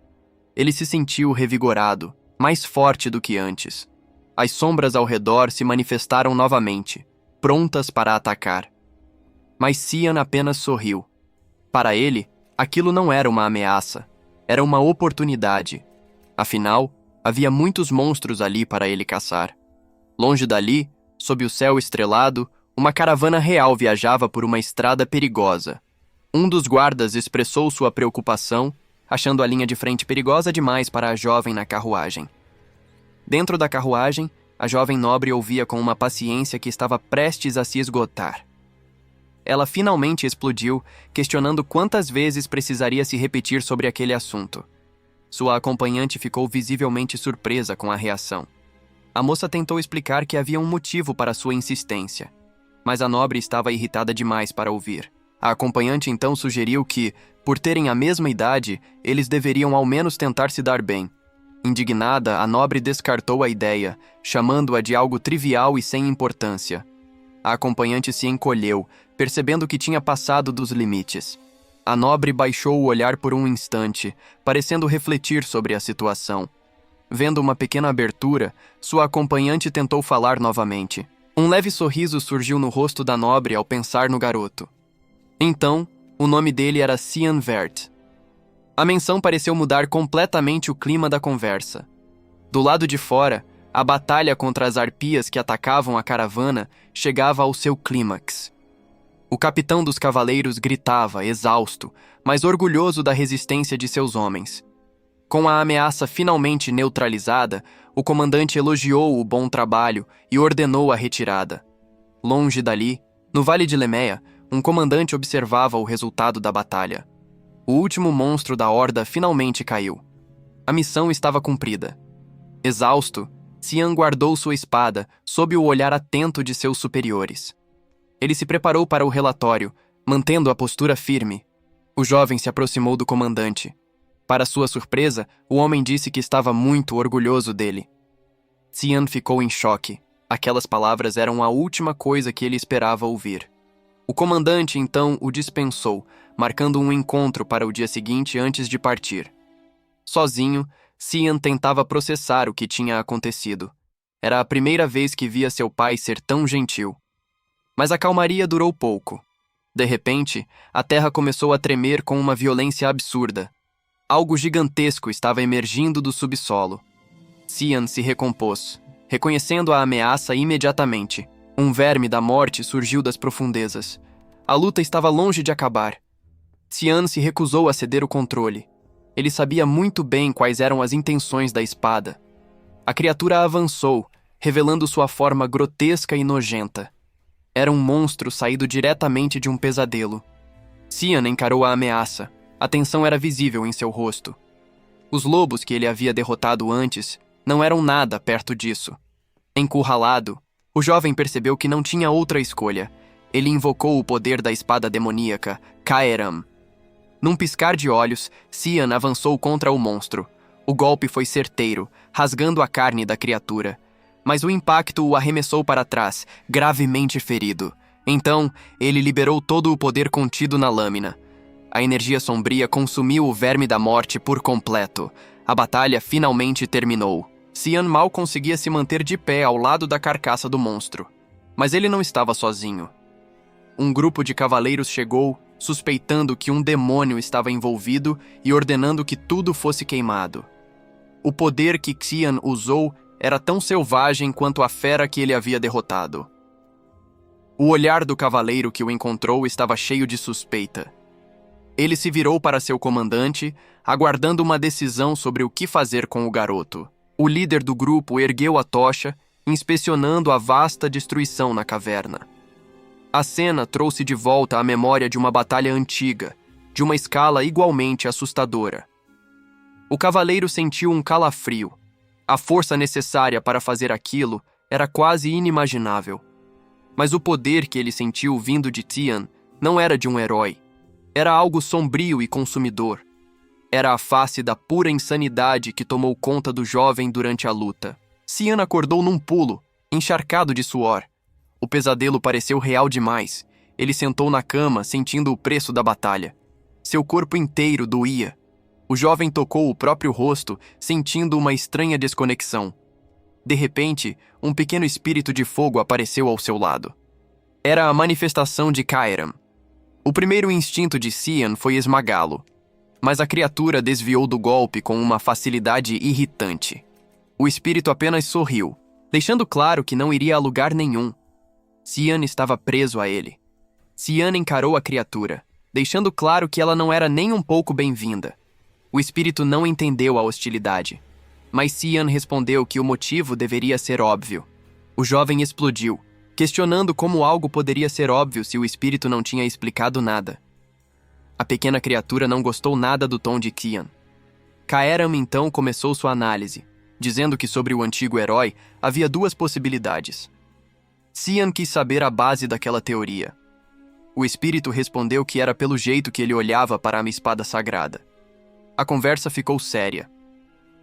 Ele se sentiu revigorado, mais forte do que antes. As sombras ao redor se manifestaram novamente, prontas para atacar. Mas Cian apenas sorriu. Para ele, aquilo não era uma ameaça, era uma oportunidade. Afinal, havia muitos monstros ali para ele caçar. Longe dali, sob o céu estrelado, uma caravana real viajava por uma estrada perigosa. Um dos guardas expressou sua preocupação, achando a linha de frente perigosa demais para a jovem na carruagem. Dentro da carruagem, a jovem nobre ouvia com uma paciência que estava prestes a se esgotar. Ela finalmente explodiu, questionando quantas vezes precisaria se repetir sobre aquele assunto. Sua acompanhante ficou visivelmente surpresa com a reação. A moça tentou explicar que havia um motivo para sua insistência, mas a nobre estava irritada demais para ouvir. A acompanhante então sugeriu que, por terem a mesma idade, eles deveriam ao menos tentar se dar bem. Indignada, a nobre descartou a ideia, chamando-a de algo trivial e sem importância. A acompanhante se encolheu, percebendo que tinha passado dos limites. A nobre baixou o olhar por um instante, parecendo refletir sobre a situação. Vendo uma pequena abertura, sua acompanhante tentou falar novamente. Um leve sorriso surgiu no rosto da nobre ao pensar no garoto. Então, o nome dele era Cian Vert. A menção pareceu mudar completamente o clima da conversa. Do lado de fora, a batalha contra as arpias que atacavam a caravana chegava ao seu clímax. O capitão dos cavaleiros gritava, exausto, mas orgulhoso da resistência de seus homens. Com a ameaça finalmente neutralizada, o comandante elogiou o bom trabalho e ordenou a retirada. Longe dali, no Vale de Leméa, um comandante observava o resultado da batalha. O último monstro da horda finalmente caiu. A missão estava cumprida. Exausto, Cian guardou sua espada sob o olhar atento de seus superiores. Ele se preparou para o relatório, mantendo a postura firme. O jovem se aproximou do comandante. Para sua surpresa, o homem disse que estava muito orgulhoso dele. Cian ficou em choque. Aquelas palavras eram a última coisa que ele esperava ouvir. O comandante, então, o dispensou, marcando um encontro para o dia seguinte antes de partir. Sozinho, Cian tentava processar o que tinha acontecido. Era a primeira vez que via seu pai ser tão gentil. Mas a calmaria durou pouco. De repente, a terra começou a tremer com uma violência absurda. Algo gigantesco estava emergindo do subsolo. Cian se recompôs, reconhecendo a ameaça imediatamente. Um verme da morte surgiu das profundezas. A luta estava longe de acabar. Cian se recusou a ceder o controle. Ele sabia muito bem quais eram as intenções da espada. A criatura avançou, revelando sua forma grotesca e nojenta. Era um monstro saído diretamente de um pesadelo. Cian encarou a ameaça. A tensão era visível em seu rosto. Os lobos que ele havia derrotado antes não eram nada perto disso. Encurralado, o jovem percebeu que não tinha outra escolha. Ele invocou o poder da espada demoníaca, Caeram. Num piscar de olhos, Cian avançou contra o monstro. O golpe foi certeiro, rasgando a carne da criatura. Mas o impacto o arremessou para trás, gravemente ferido. Então, ele liberou todo o poder contido na lâmina. A energia sombria consumiu o verme da morte por completo. A batalha finalmente terminou. Cian mal conseguia se manter de pé ao lado da carcaça do monstro. Mas ele não estava sozinho. Um grupo de cavaleiros chegou, suspeitando que um demônio estava envolvido e ordenando que tudo fosse queimado. O poder que Cian usou era tão selvagem quanto a fera que ele havia derrotado. O olhar do cavaleiro que o encontrou estava cheio de suspeita. Ele se virou para seu comandante, aguardando uma decisão sobre o que fazer com o garoto. O líder do grupo ergueu a tocha, inspecionando a vasta destruição na caverna. A cena trouxe de volta a memória de uma batalha antiga, de uma escala igualmente assustadora. O cavaleiro sentiu um calafrio. A força necessária para fazer aquilo era quase inimaginável. Mas o poder que ele sentiu vindo de Cian não era de um herói. Era algo sombrio e consumidor. Era a face da pura insanidade que tomou conta do jovem durante a luta. Cian acordou num pulo, encharcado de suor. O pesadelo pareceu real demais. Ele sentou na cama, sentindo o preço da batalha. Seu corpo inteiro doía. O jovem tocou o próprio rosto, sentindo uma estranha desconexão. De repente, um pequeno espírito de fogo apareceu ao seu lado. Era a manifestação de Caeram. O primeiro instinto de Cian foi esmagá-lo. Mas a criatura desviou do golpe com uma facilidade irritante. O espírito apenas sorriu, deixando claro que não iria a lugar nenhum. Cian estava preso a ele. Cian encarou a criatura, deixando claro que ela não era nem um pouco bem-vinda. O espírito não entendeu a hostilidade, mas Cian respondeu que o motivo deveria ser óbvio. O jovem explodiu, questionando como algo poderia ser óbvio se o espírito não tinha explicado nada. A pequena criatura não gostou nada do tom de Cian. Caeram então começou sua análise, dizendo que sobre o antigo herói havia duas possibilidades. Cian quis saber a base daquela teoria. O espírito respondeu que era pelo jeito que ele olhava para a espada sagrada. A conversa ficou séria.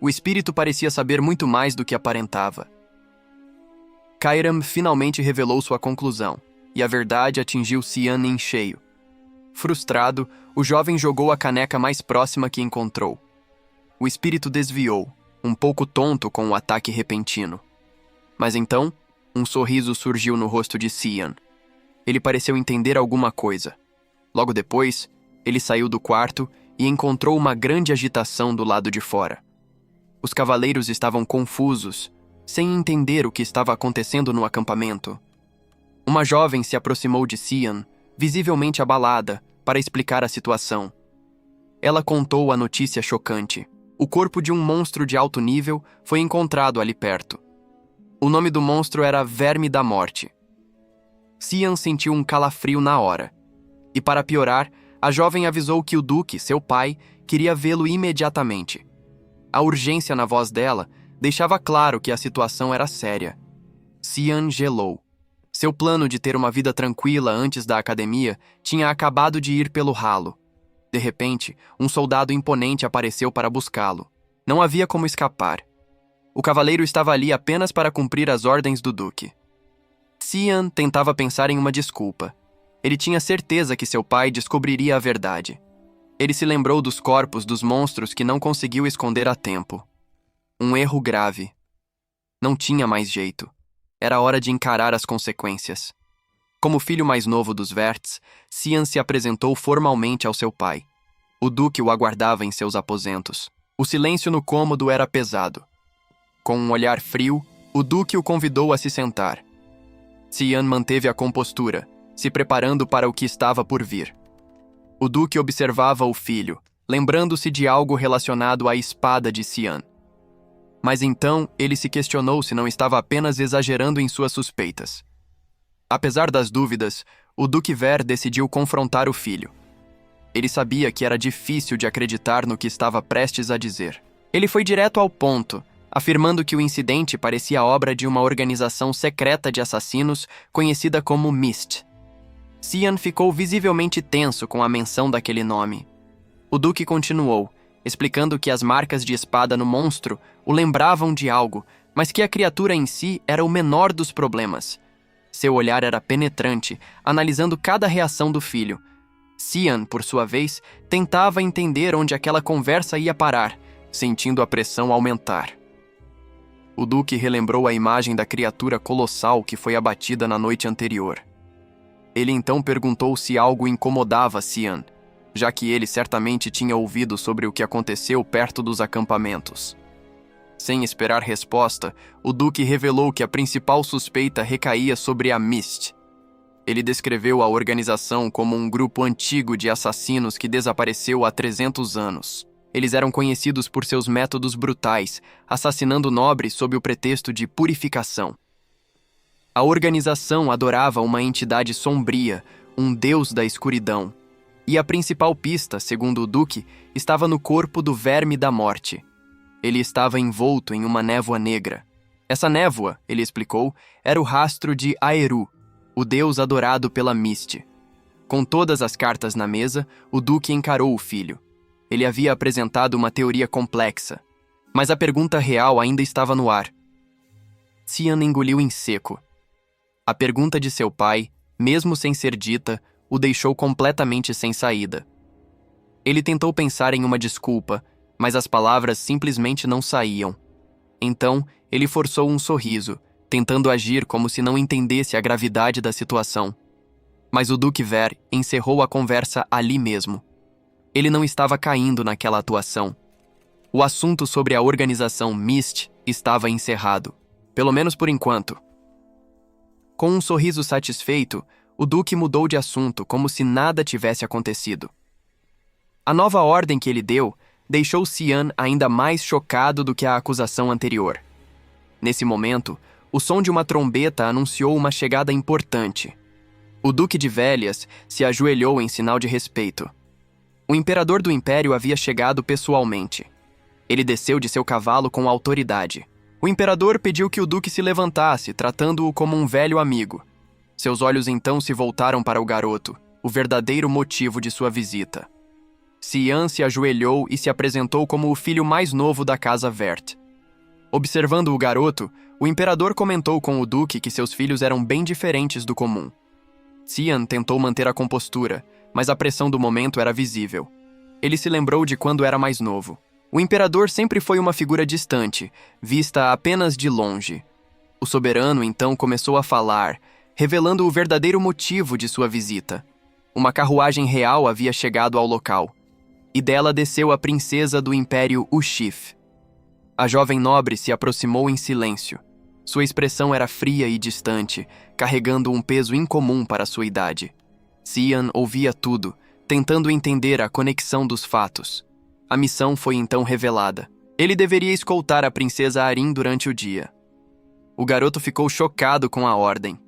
O espírito parecia saber muito mais do que aparentava. Caeram finalmente revelou sua conclusão, e a verdade atingiu Cian em cheio. Frustrado, o jovem jogou a caneca mais próxima que encontrou. O espírito desviou, um pouco tonto com o ataque repentino. Mas então, um sorriso surgiu no rosto de Cian. Ele pareceu entender alguma coisa. Logo depois, ele saiu do quarto e encontrou uma grande agitação do lado de fora. Os cavaleiros estavam confusos, sem entender o que estava acontecendo no acampamento. Uma jovem se aproximou de Cian, visivelmente abalada, para explicar a situação. Ela contou a notícia chocante. O corpo de um monstro de alto nível foi encontrado ali perto. O nome do monstro era Verme da Morte. Cian sentiu um calafrio na hora. E para piorar, a jovem avisou que o Duque, seu pai, queria vê-lo imediatamente. A urgência na voz dela deixava claro que a situação era séria. Cian gelou. Seu plano de ter uma vida tranquila antes da academia tinha acabado de ir pelo ralo. De repente, um soldado imponente apareceu para buscá-lo. Não havia como escapar. O cavaleiro estava ali apenas para cumprir as ordens do duque. Xian tentava pensar em uma desculpa. Ele tinha certeza que seu pai descobriria a verdade. Ele se lembrou dos corpos dos monstros que não conseguiu esconder a tempo. Um erro grave. Não tinha mais jeito. Era hora de encarar as consequências. Como filho mais novo dos Verts, Xian se apresentou formalmente ao seu pai. O duque o aguardava em seus aposentos. O silêncio no cômodo era pesado. Com um olhar frio, o duque o convidou a se sentar. Xian manteve a compostura, se preparando para o que estava por vir. O duque observava o filho, lembrando-se de algo relacionado à espada de Xian. Mas então ele se questionou se não estava apenas exagerando em suas suspeitas. Apesar das dúvidas, o Duque Ver decidiu confrontar o filho. Ele sabia que era difícil de acreditar no que estava prestes a dizer. Ele foi direto ao ponto, afirmando que o incidente parecia obra de uma organização secreta de assassinos conhecida como Mist. Xian ficou visivelmente tenso com a menção daquele nome. O Duque continuou, explicando que as marcas de espada no monstro o lembravam de algo, mas que a criatura em si era o menor dos problemas. Seu olhar era penetrante, analisando cada reação do filho. Xian, por sua vez, tentava entender onde aquela conversa ia parar, sentindo a pressão aumentar. O Duque relembrou a imagem da criatura colossal que foi abatida na noite anterior. Ele então perguntou se algo incomodava Xian, já que ele certamente tinha ouvido sobre o que aconteceu perto dos acampamentos. Sem esperar resposta, o Duque revelou que a principal suspeita recaía sobre a Mist. Ele descreveu a organização como um grupo antigo de assassinos que desapareceu há 300 anos. Eles eram conhecidos por seus métodos brutais, assassinando nobres sob o pretexto de purificação. A organização adorava uma entidade sombria, um deus da escuridão. E a principal pista, segundo o Duque, estava no corpo do Verme da Morte. Ele estava envolto em uma névoa negra. Essa névoa, ele explicou, era o rastro de Aeru, o deus adorado pela Mist. Com todas as cartas na mesa, o Duque encarou o filho. Ele havia apresentado uma teoria complexa, mas a pergunta real ainda estava no ar. Xian engoliu em seco. A pergunta de seu pai, mesmo sem ser dita, o deixou completamente sem saída. Ele tentou pensar em uma desculpa, mas as palavras simplesmente não saíam. Então, ele forçou um sorriso, tentando agir como se não entendesse a gravidade da situação. Mas o Duque Ver encerrou a conversa ali mesmo. Ele não estava caindo naquela atuação. O assunto sobre a organização Mist estava encerrado, pelo menos por enquanto. Com um sorriso satisfeito, o Duque mudou de assunto como se nada tivesse acontecido. A nova ordem que ele deu deixou Xian ainda mais chocado do que a acusação anterior. Nesse momento, o som de uma trombeta anunciou uma chegada importante. O Duque de Vélias se ajoelhou em sinal de respeito. O imperador do Império havia chegado pessoalmente. Ele desceu de seu cavalo com autoridade. O imperador pediu que o Duque se levantasse, tratando-o como um velho amigo. Seus olhos então se voltaram para o garoto, o verdadeiro motivo de sua visita. Xian se ajoelhou e se apresentou como o filho mais novo da casa Vert. Observando o garoto, o imperador comentou com o Duque que seus filhos eram bem diferentes do comum. Xian tentou manter a compostura, mas a pressão do momento era visível. Ele se lembrou de quando era mais novo. O imperador sempre foi uma figura distante, vista apenas de longe. O soberano então começou a falar, revelando o verdadeiro motivo de sua visita. Uma carruagem real havia chegado ao local, e dela desceu a princesa do Império Ushif. A jovem nobre se aproximou em silêncio. Sua expressão era fria e distante, carregando um peso incomum para sua idade. Xian ouvia tudo, tentando entender a conexão dos fatos. A missão foi então revelada. Ele deveria escoltar a princesa Arin durante o dia. O garoto ficou chocado com a ordem.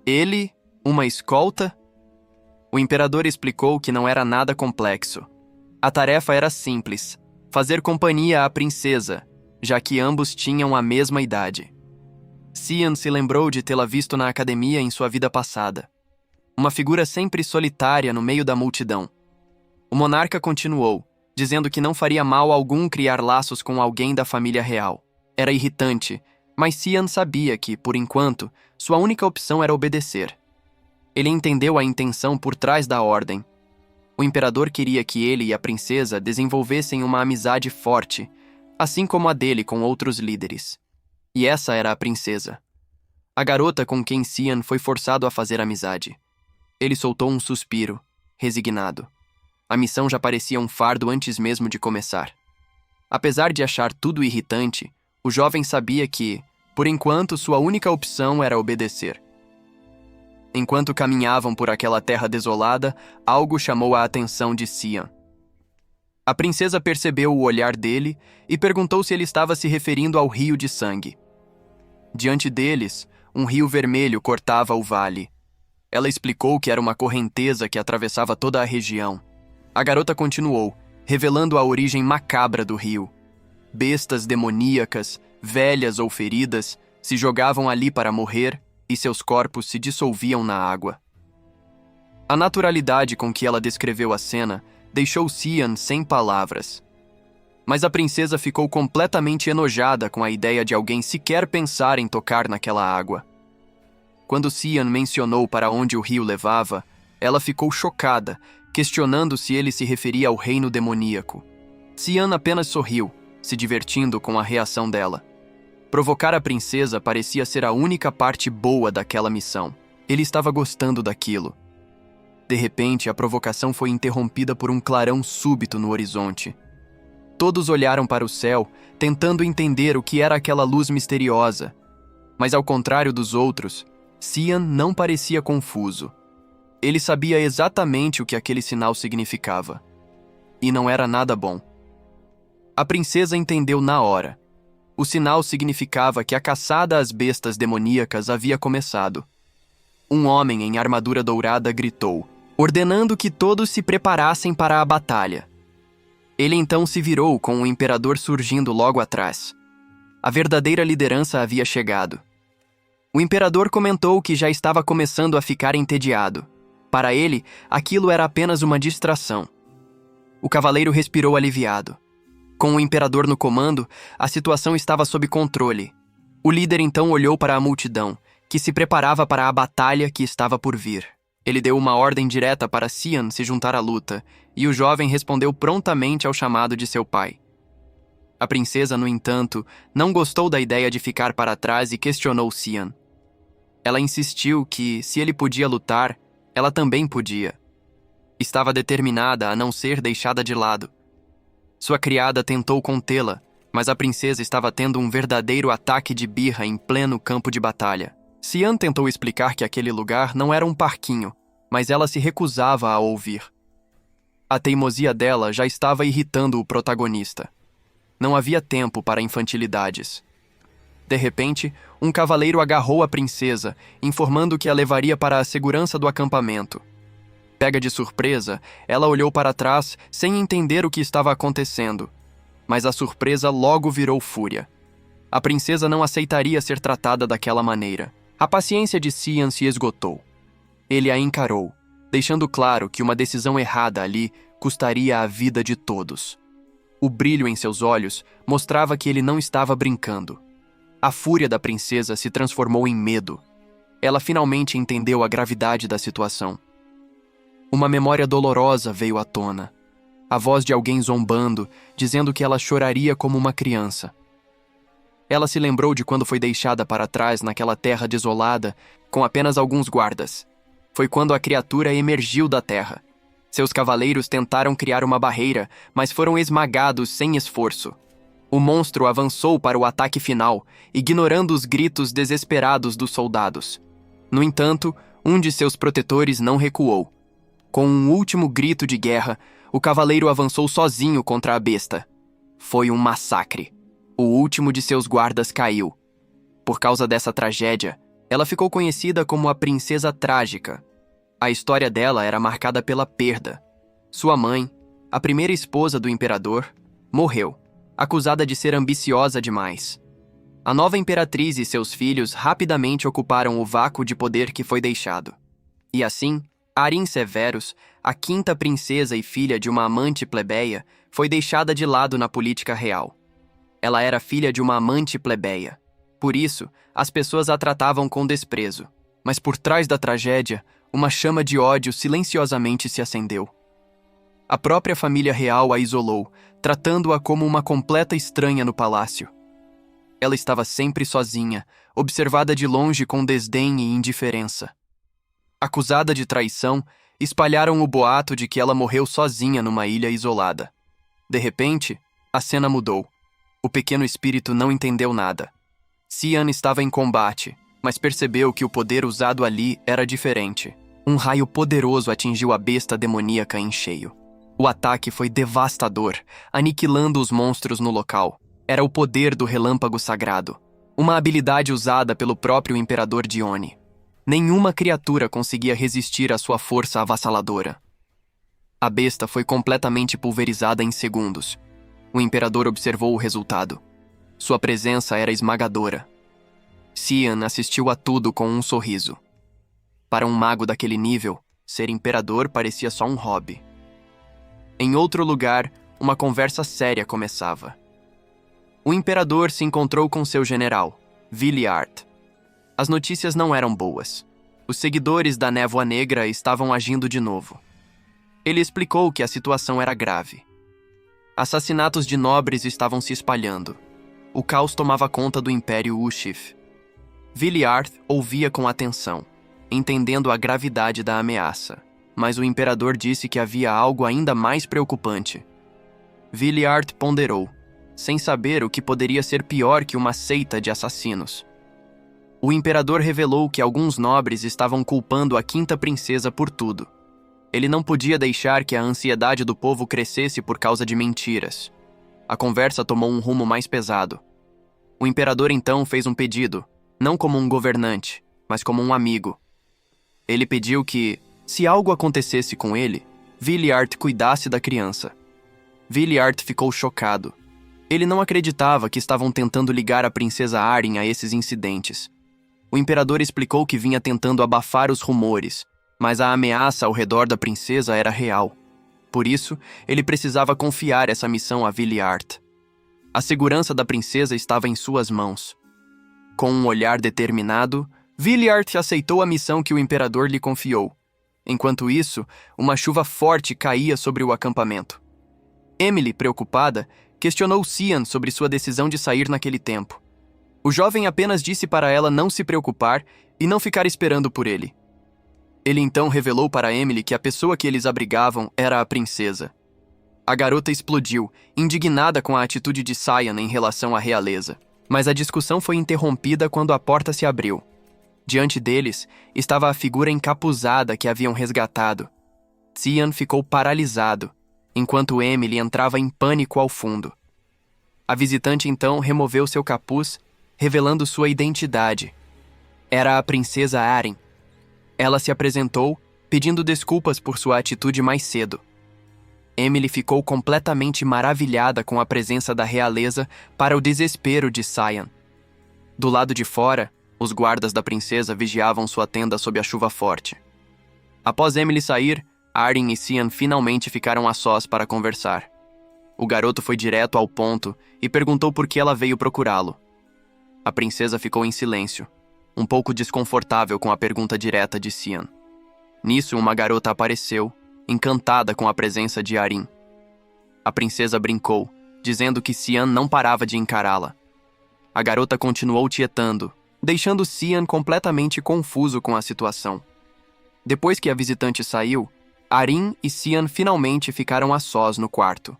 Ele, uma escolta? O imperador explicou que não era nada complexo. A tarefa era simples: fazer companhia à princesa, já que ambos tinham a mesma idade. Xian se lembrou de tê-la visto na academia em sua vida passada. Uma figura sempre solitária no meio da multidão. O monarca continuou, dizendo que não faria mal algum criar laços com alguém da família real. Era irritante, mas Cian sabia que, por enquanto, sua única opção era obedecer. Ele entendeu a intenção por trás da ordem. O imperador queria que ele e a princesa desenvolvessem uma amizade forte, assim como a dele com outros líderes. E essa era a princesa. A garota com quem Cian foi forçado a fazer amizade. Ele soltou um suspiro, resignado. A missão já parecia um fardo antes mesmo de começar. Apesar de achar tudo irritante, o jovem sabia que, por enquanto, sua única opção era obedecer. Enquanto caminhavam por aquela terra desolada, algo chamou a atenção de Cian. A princesa percebeu o olhar dele e perguntou se ele estava se referindo ao rio de sangue. Diante deles, um rio vermelho cortava o vale. Ela explicou que era uma correnteza que atravessava toda a região. A garota continuou, revelando a origem macabra do rio. Bestas demoníacas, velhas ou feridas, se jogavam ali para morrer e seus corpos se dissolviam na água. A naturalidade com que ela descreveu a cena deixou Cian sem palavras. Mas a princesa ficou completamente enojada com a ideia de alguém sequer pensar em tocar naquela água. Quando Cian mencionou para onde o rio levava, ela ficou chocada, questionando se ele se referia ao reino demoníaco. Cian apenas sorriu, se divertindo com a reação dela. Provocar a princesa parecia ser a única parte boa daquela missão. Ele estava gostando daquilo. De repente, a provocação foi interrompida por um clarão súbito no horizonte. Todos olharam para o céu, tentando entender o que era aquela luz misteriosa. Mas ao contrário dos outros, Cian não parecia confuso. Ele sabia exatamente o que aquele sinal significava. E não era nada bom. A princesa entendeu na hora. O sinal significava que a caçada às bestas demoníacas havia começado. Um homem em armadura dourada gritou, ordenando que todos se preparassem para a batalha. Ele então se virou com o imperador surgindo logo atrás. A verdadeira liderança havia chegado. O imperador comentou que já estava começando a ficar entediado. Para ele, aquilo era apenas uma distração. O cavaleiro respirou aliviado. Com o imperador no comando, a situação estava sob controle. O líder então olhou para a multidão, que se preparava para a batalha que estava por vir. Ele deu uma ordem direta para Cian se juntar à luta, e o jovem respondeu prontamente ao chamado de seu pai. A princesa, no entanto, não gostou da ideia de ficar para trás e questionou Cian. Ela insistiu que, se ele podia lutar, ela também podia. Estava determinada a não ser deixada de lado. Sua criada tentou contê-la, mas a princesa estava tendo um verdadeiro ataque de birra em pleno campo de batalha. Cian tentou explicar que aquele lugar não era um parquinho, mas ela se recusava a ouvir. A teimosia dela já estava irritando o protagonista. Não havia tempo para infantilidades. De repente, um cavaleiro agarrou a princesa, informando que a levaria para a segurança do acampamento. Pega de surpresa, ela olhou para trás sem entender o que estava acontecendo. Mas a surpresa logo virou fúria. A princesa não aceitaria ser tratada daquela maneira. A paciência de Cian se esgotou. Ele a encarou, deixando claro que uma decisão errada ali custaria a vida de todos. O brilho em seus olhos mostrava que ele não estava brincando. A fúria da princesa se transformou em medo. Ela finalmente entendeu a gravidade da situação. Uma memória dolorosa veio à tona. A voz de alguém zombando, dizendo que ela choraria como uma criança. Ela se lembrou de quando foi deixada para trás naquela terra desolada, com apenas alguns guardas. Foi quando a criatura emergiu da terra. Seus cavaleiros tentaram criar uma barreira, mas foram esmagados sem esforço. O monstro avançou para o ataque final, ignorando os gritos desesperados dos soldados. No entanto, um de seus protetores não recuou. Com um último grito de guerra, o cavaleiro avançou sozinho contra a besta. Foi um massacre. O último de seus guardas caiu. Por causa dessa tragédia, ela ficou conhecida como a Princesa Trágica. A história dela era marcada pela perda. Sua mãe, a primeira esposa do imperador, morreu, acusada de ser ambiciosa demais. A nova imperatriz e seus filhos rapidamente ocuparam o vácuo de poder que foi deixado. E assim, Arin Severus, a quinta princesa e filha de uma amante plebeia, foi deixada de lado na política real. Ela era filha de uma amante plebeia. Por isso, as pessoas a tratavam com desprezo. Mas por trás da tragédia, uma chama de ódio silenciosamente se acendeu. A própria família real a isolou, tratando-a como uma completa estranha no palácio. Ela estava sempre sozinha, observada de longe com desdém e indiferença. Acusada de traição, espalharam o boato de que ela morreu sozinha numa ilha isolada. De repente, a cena mudou. O pequeno espírito não entendeu nada. Cian estava em combate, mas percebeu que o poder usado ali era diferente. Um raio poderoso atingiu a besta demoníaca em cheio. O ataque foi devastador, aniquilando os monstros no local. Era o poder do relâmpago sagrado, uma habilidade usada pelo próprio imperador Dione. Nenhuma criatura conseguia resistir à sua força avassaladora. A besta foi completamente pulverizada em segundos. O imperador observou o resultado. Sua presença era esmagadora. Cian assistiu a tudo com um sorriso. Para um mago daquele nível, ser imperador parecia só um hobby. Em outro lugar, uma conversa séria começava. O imperador se encontrou com seu general, Viliard. As notícias não eram boas. Os seguidores da Névoa Negra estavam agindo de novo. Ele explicou que a situação era grave. Assassinatos de nobres estavam se espalhando. O caos tomava conta do Império Ushif. Viliard ouvia com atenção, entendendo a gravidade da ameaça, mas o imperador disse que havia algo ainda mais preocupante. Viliard ponderou, sem saber o que poderia ser pior que uma seita de assassinos. O imperador revelou que alguns nobres estavam culpando a quinta princesa por tudo. Ele não podia deixar que a ansiedade do povo crescesse por causa de mentiras. A conversa tomou um rumo mais pesado. O imperador então fez um pedido, não como um governante, mas como um amigo. Ele pediu que, se algo acontecesse com ele, Viliard cuidasse da criança. Viliard ficou chocado. Ele não acreditava que estavam tentando ligar a princesa Arryn a esses incidentes. O imperador explicou que vinha tentando abafar os rumores, mas a ameaça ao redor da princesa era real. Por isso, ele precisava confiar essa missão a Viliard. A segurança da princesa estava em suas mãos. Com um olhar determinado, Viliard aceitou a missão que o imperador lhe confiou. Enquanto isso, uma chuva forte caía sobre o acampamento. Emily, preocupada, questionou Cian sobre sua decisão de sair naquele tempo. O jovem apenas disse para ela não se preocupar e não ficar esperando por ele. Ele então revelou para Emily que a pessoa que eles abrigavam era a princesa. A garota explodiu, indignada com a atitude de Cian em relação à realeza. Mas a discussão foi interrompida quando a porta se abriu. Diante deles, estava a figura encapuzada que haviam resgatado. Cian ficou paralisado, enquanto Emily entrava em pânico ao fundo. A visitante então removeu seu capuz, revelando sua identidade. Era a princesa Arryn. Ela se apresentou, pedindo desculpas por sua atitude mais cedo. Emily ficou completamente maravilhada com a presença da realeza para o desespero de Cian. Do lado de fora, os guardas da princesa vigiavam sua tenda sob a chuva forte. Após Emily sair, Arryn e Cian finalmente ficaram a sós para conversar. O garoto foi direto ao ponto e perguntou por que ela veio procurá-lo. A princesa ficou em silêncio, um pouco desconfortável com a pergunta direta de Cian. Nisso, uma garota apareceu, encantada com a presença de Arryn. A princesa brincou, dizendo que Cian não parava de encará-la. A garota continuou tietando, deixando Cian completamente confuso com a situação. Depois que a visitante saiu, Arryn e Cian finalmente ficaram a sós no quarto.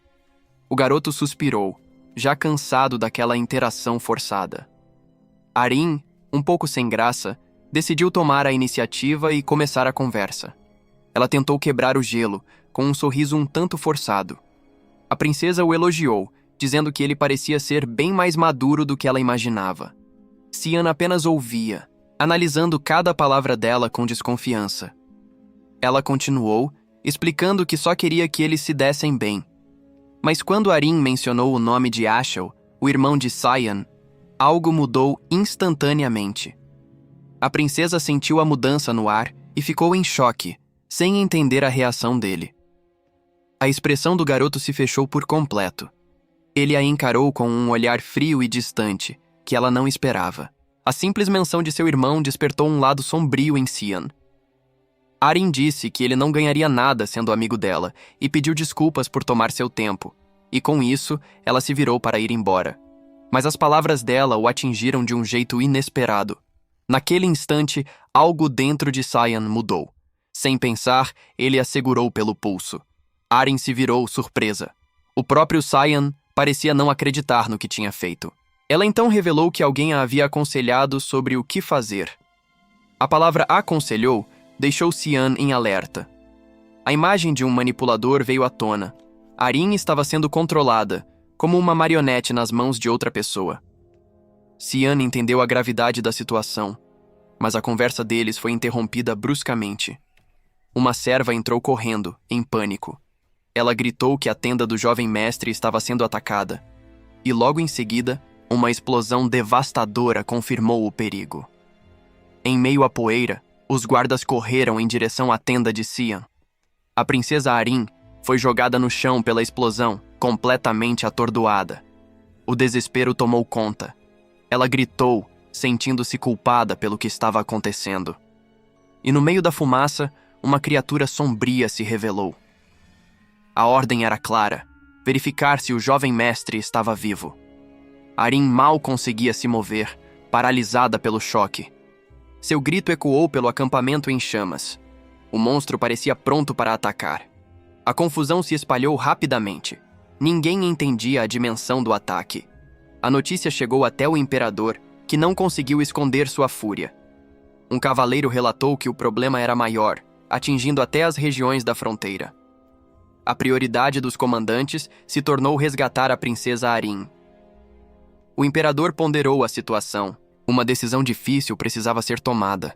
O garoto suspirou, já cansado daquela interação forçada. Arryn, um pouco sem graça, decidiu tomar a iniciativa e começar a conversa. Ela tentou quebrar o gelo, com um sorriso um tanto forçado. A princesa o elogiou, dizendo que ele parecia ser bem mais maduro do que ela imaginava. Cian apenas ouvia, analisando cada palavra dela com desconfiança. Ela continuou, explicando que só queria que eles se dessem bem. Mas quando Arryn mencionou o nome de Ashel, o irmão de Cian, algo mudou instantaneamente. A princesa sentiu a mudança no ar e ficou em choque, sem entender a reação dele. A expressão do garoto se fechou por completo. Ele a encarou com um olhar frio e distante, que ela não esperava. A simples menção de seu irmão despertou um lado sombrio em Cian. Arin disse que ele não ganharia nada sendo amigo dela e pediu desculpas por tomar seu tempo, e com isso, ela se virou para ir embora. Mas as palavras dela o atingiram de um jeito inesperado. Naquele instante, algo dentro de Cian mudou. Sem pensar, ele a segurou pelo pulso. Arin se virou, surpresa. O próprio Cian parecia não acreditar no que tinha feito. Ela então revelou que alguém a havia aconselhado sobre o que fazer. A palavra aconselhou deixou Cian em alerta. A imagem de um manipulador veio à tona. Arin estava sendo controlada, como uma marionete nas mãos de outra pessoa. Cian entendeu a gravidade da situação, mas a conversa deles foi interrompida bruscamente. Uma serva entrou correndo, em pânico. Ela gritou que a tenda do jovem mestre estava sendo atacada, e logo em seguida, uma explosão devastadora confirmou o perigo. Em meio à poeira, os guardas correram em direção à tenda de Cian. A princesa Arin foi jogada no chão pela explosão, completamente atordoada. O desespero tomou conta. Ela gritou, sentindo-se culpada pelo que estava acontecendo. E no meio da fumaça, uma criatura sombria se revelou. A ordem era clara: verificar se o jovem mestre estava vivo. Arin mal conseguia se mover, paralisada pelo choque. Seu grito ecoou pelo acampamento em chamas. O monstro parecia pronto para atacar. A confusão se espalhou rapidamente. Ninguém entendia a dimensão do ataque. A notícia chegou até o imperador, que não conseguiu esconder sua fúria. Um cavaleiro relatou que o problema era maior, atingindo até as regiões da fronteira. A prioridade dos comandantes se tornou resgatar a princesa Arin. O imperador ponderou a situação. Uma decisão difícil precisava ser tomada.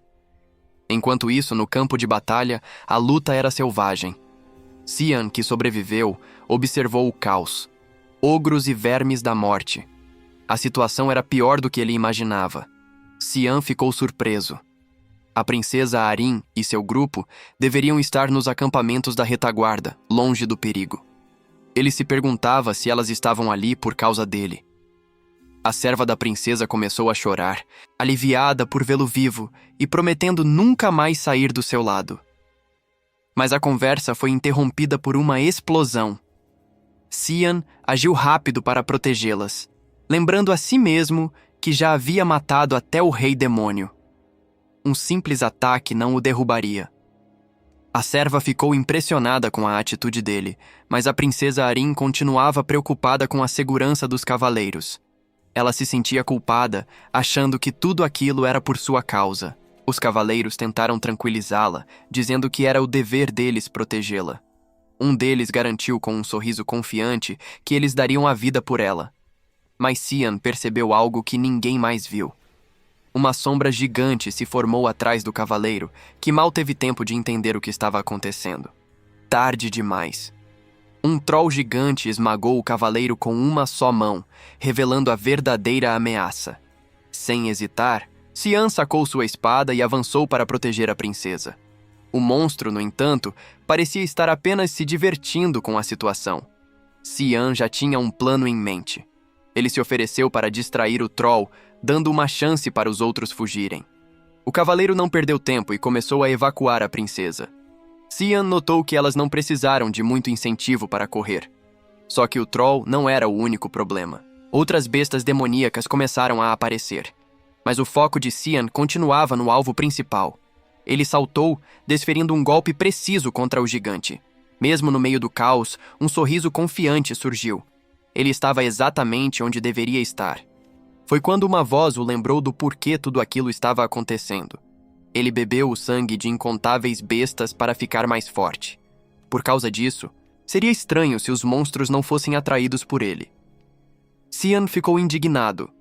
Enquanto isso, no campo de batalha, a luta era selvagem. Cian, que sobreviveu, observou o caos. Ogros e vermes da morte. A situação era pior do que ele imaginava. Cian ficou surpreso. A princesa Arin e seu grupo deveriam estar nos acampamentos da retaguarda, longe do perigo. Ele se perguntava se elas estavam ali por causa dele. A serva da princesa começou a chorar, aliviada por vê-lo vivo e prometendo nunca mais sair do seu lado. Mas a conversa foi interrompida por uma explosão. Cian agiu rápido para protegê-las, lembrando a si mesmo que já havia matado até o rei demônio. Um simples ataque não o derrubaria. A serva ficou impressionada com a atitude dele, mas a princesa Arin continuava preocupada com a segurança dos cavaleiros. Ela se sentia culpada, achando que tudo aquilo era por sua causa. Os cavaleiros tentaram tranquilizá-la, dizendo que era o dever deles protegê-la. Um deles garantiu com um sorriso confiante que eles dariam a vida por ela. Mas Cian percebeu algo que ninguém mais viu. Uma sombra gigante se formou atrás do cavaleiro, que mal teve tempo de entender o que estava acontecendo. Tarde demais. Um troll gigante esmagou o cavaleiro com uma só mão, revelando a verdadeira ameaça. Sem hesitar, Cian sacou sua espada e avançou para proteger a princesa. O monstro, no entanto, parecia estar apenas se divertindo com a situação. Cian já tinha um plano em mente. Ele se ofereceu para distrair o troll, dando uma chance para os outros fugirem. O cavaleiro não perdeu tempo e começou a evacuar a princesa. Cian notou que elas não precisaram de muito incentivo para correr. Só que o troll não era o único problema. Outras bestas demoníacas começaram a aparecer. Mas o foco de Cian continuava no alvo principal. Ele saltou, desferindo um golpe preciso contra o gigante. Mesmo no meio do caos, um sorriso confiante surgiu. Ele estava exatamente onde deveria estar. Foi quando uma voz o lembrou do porquê tudo aquilo estava acontecendo. Ele bebeu o sangue de incontáveis bestas para ficar mais forte. Por causa disso, seria estranho se os monstros não fossem atraídos por ele. Cian ficou indignado.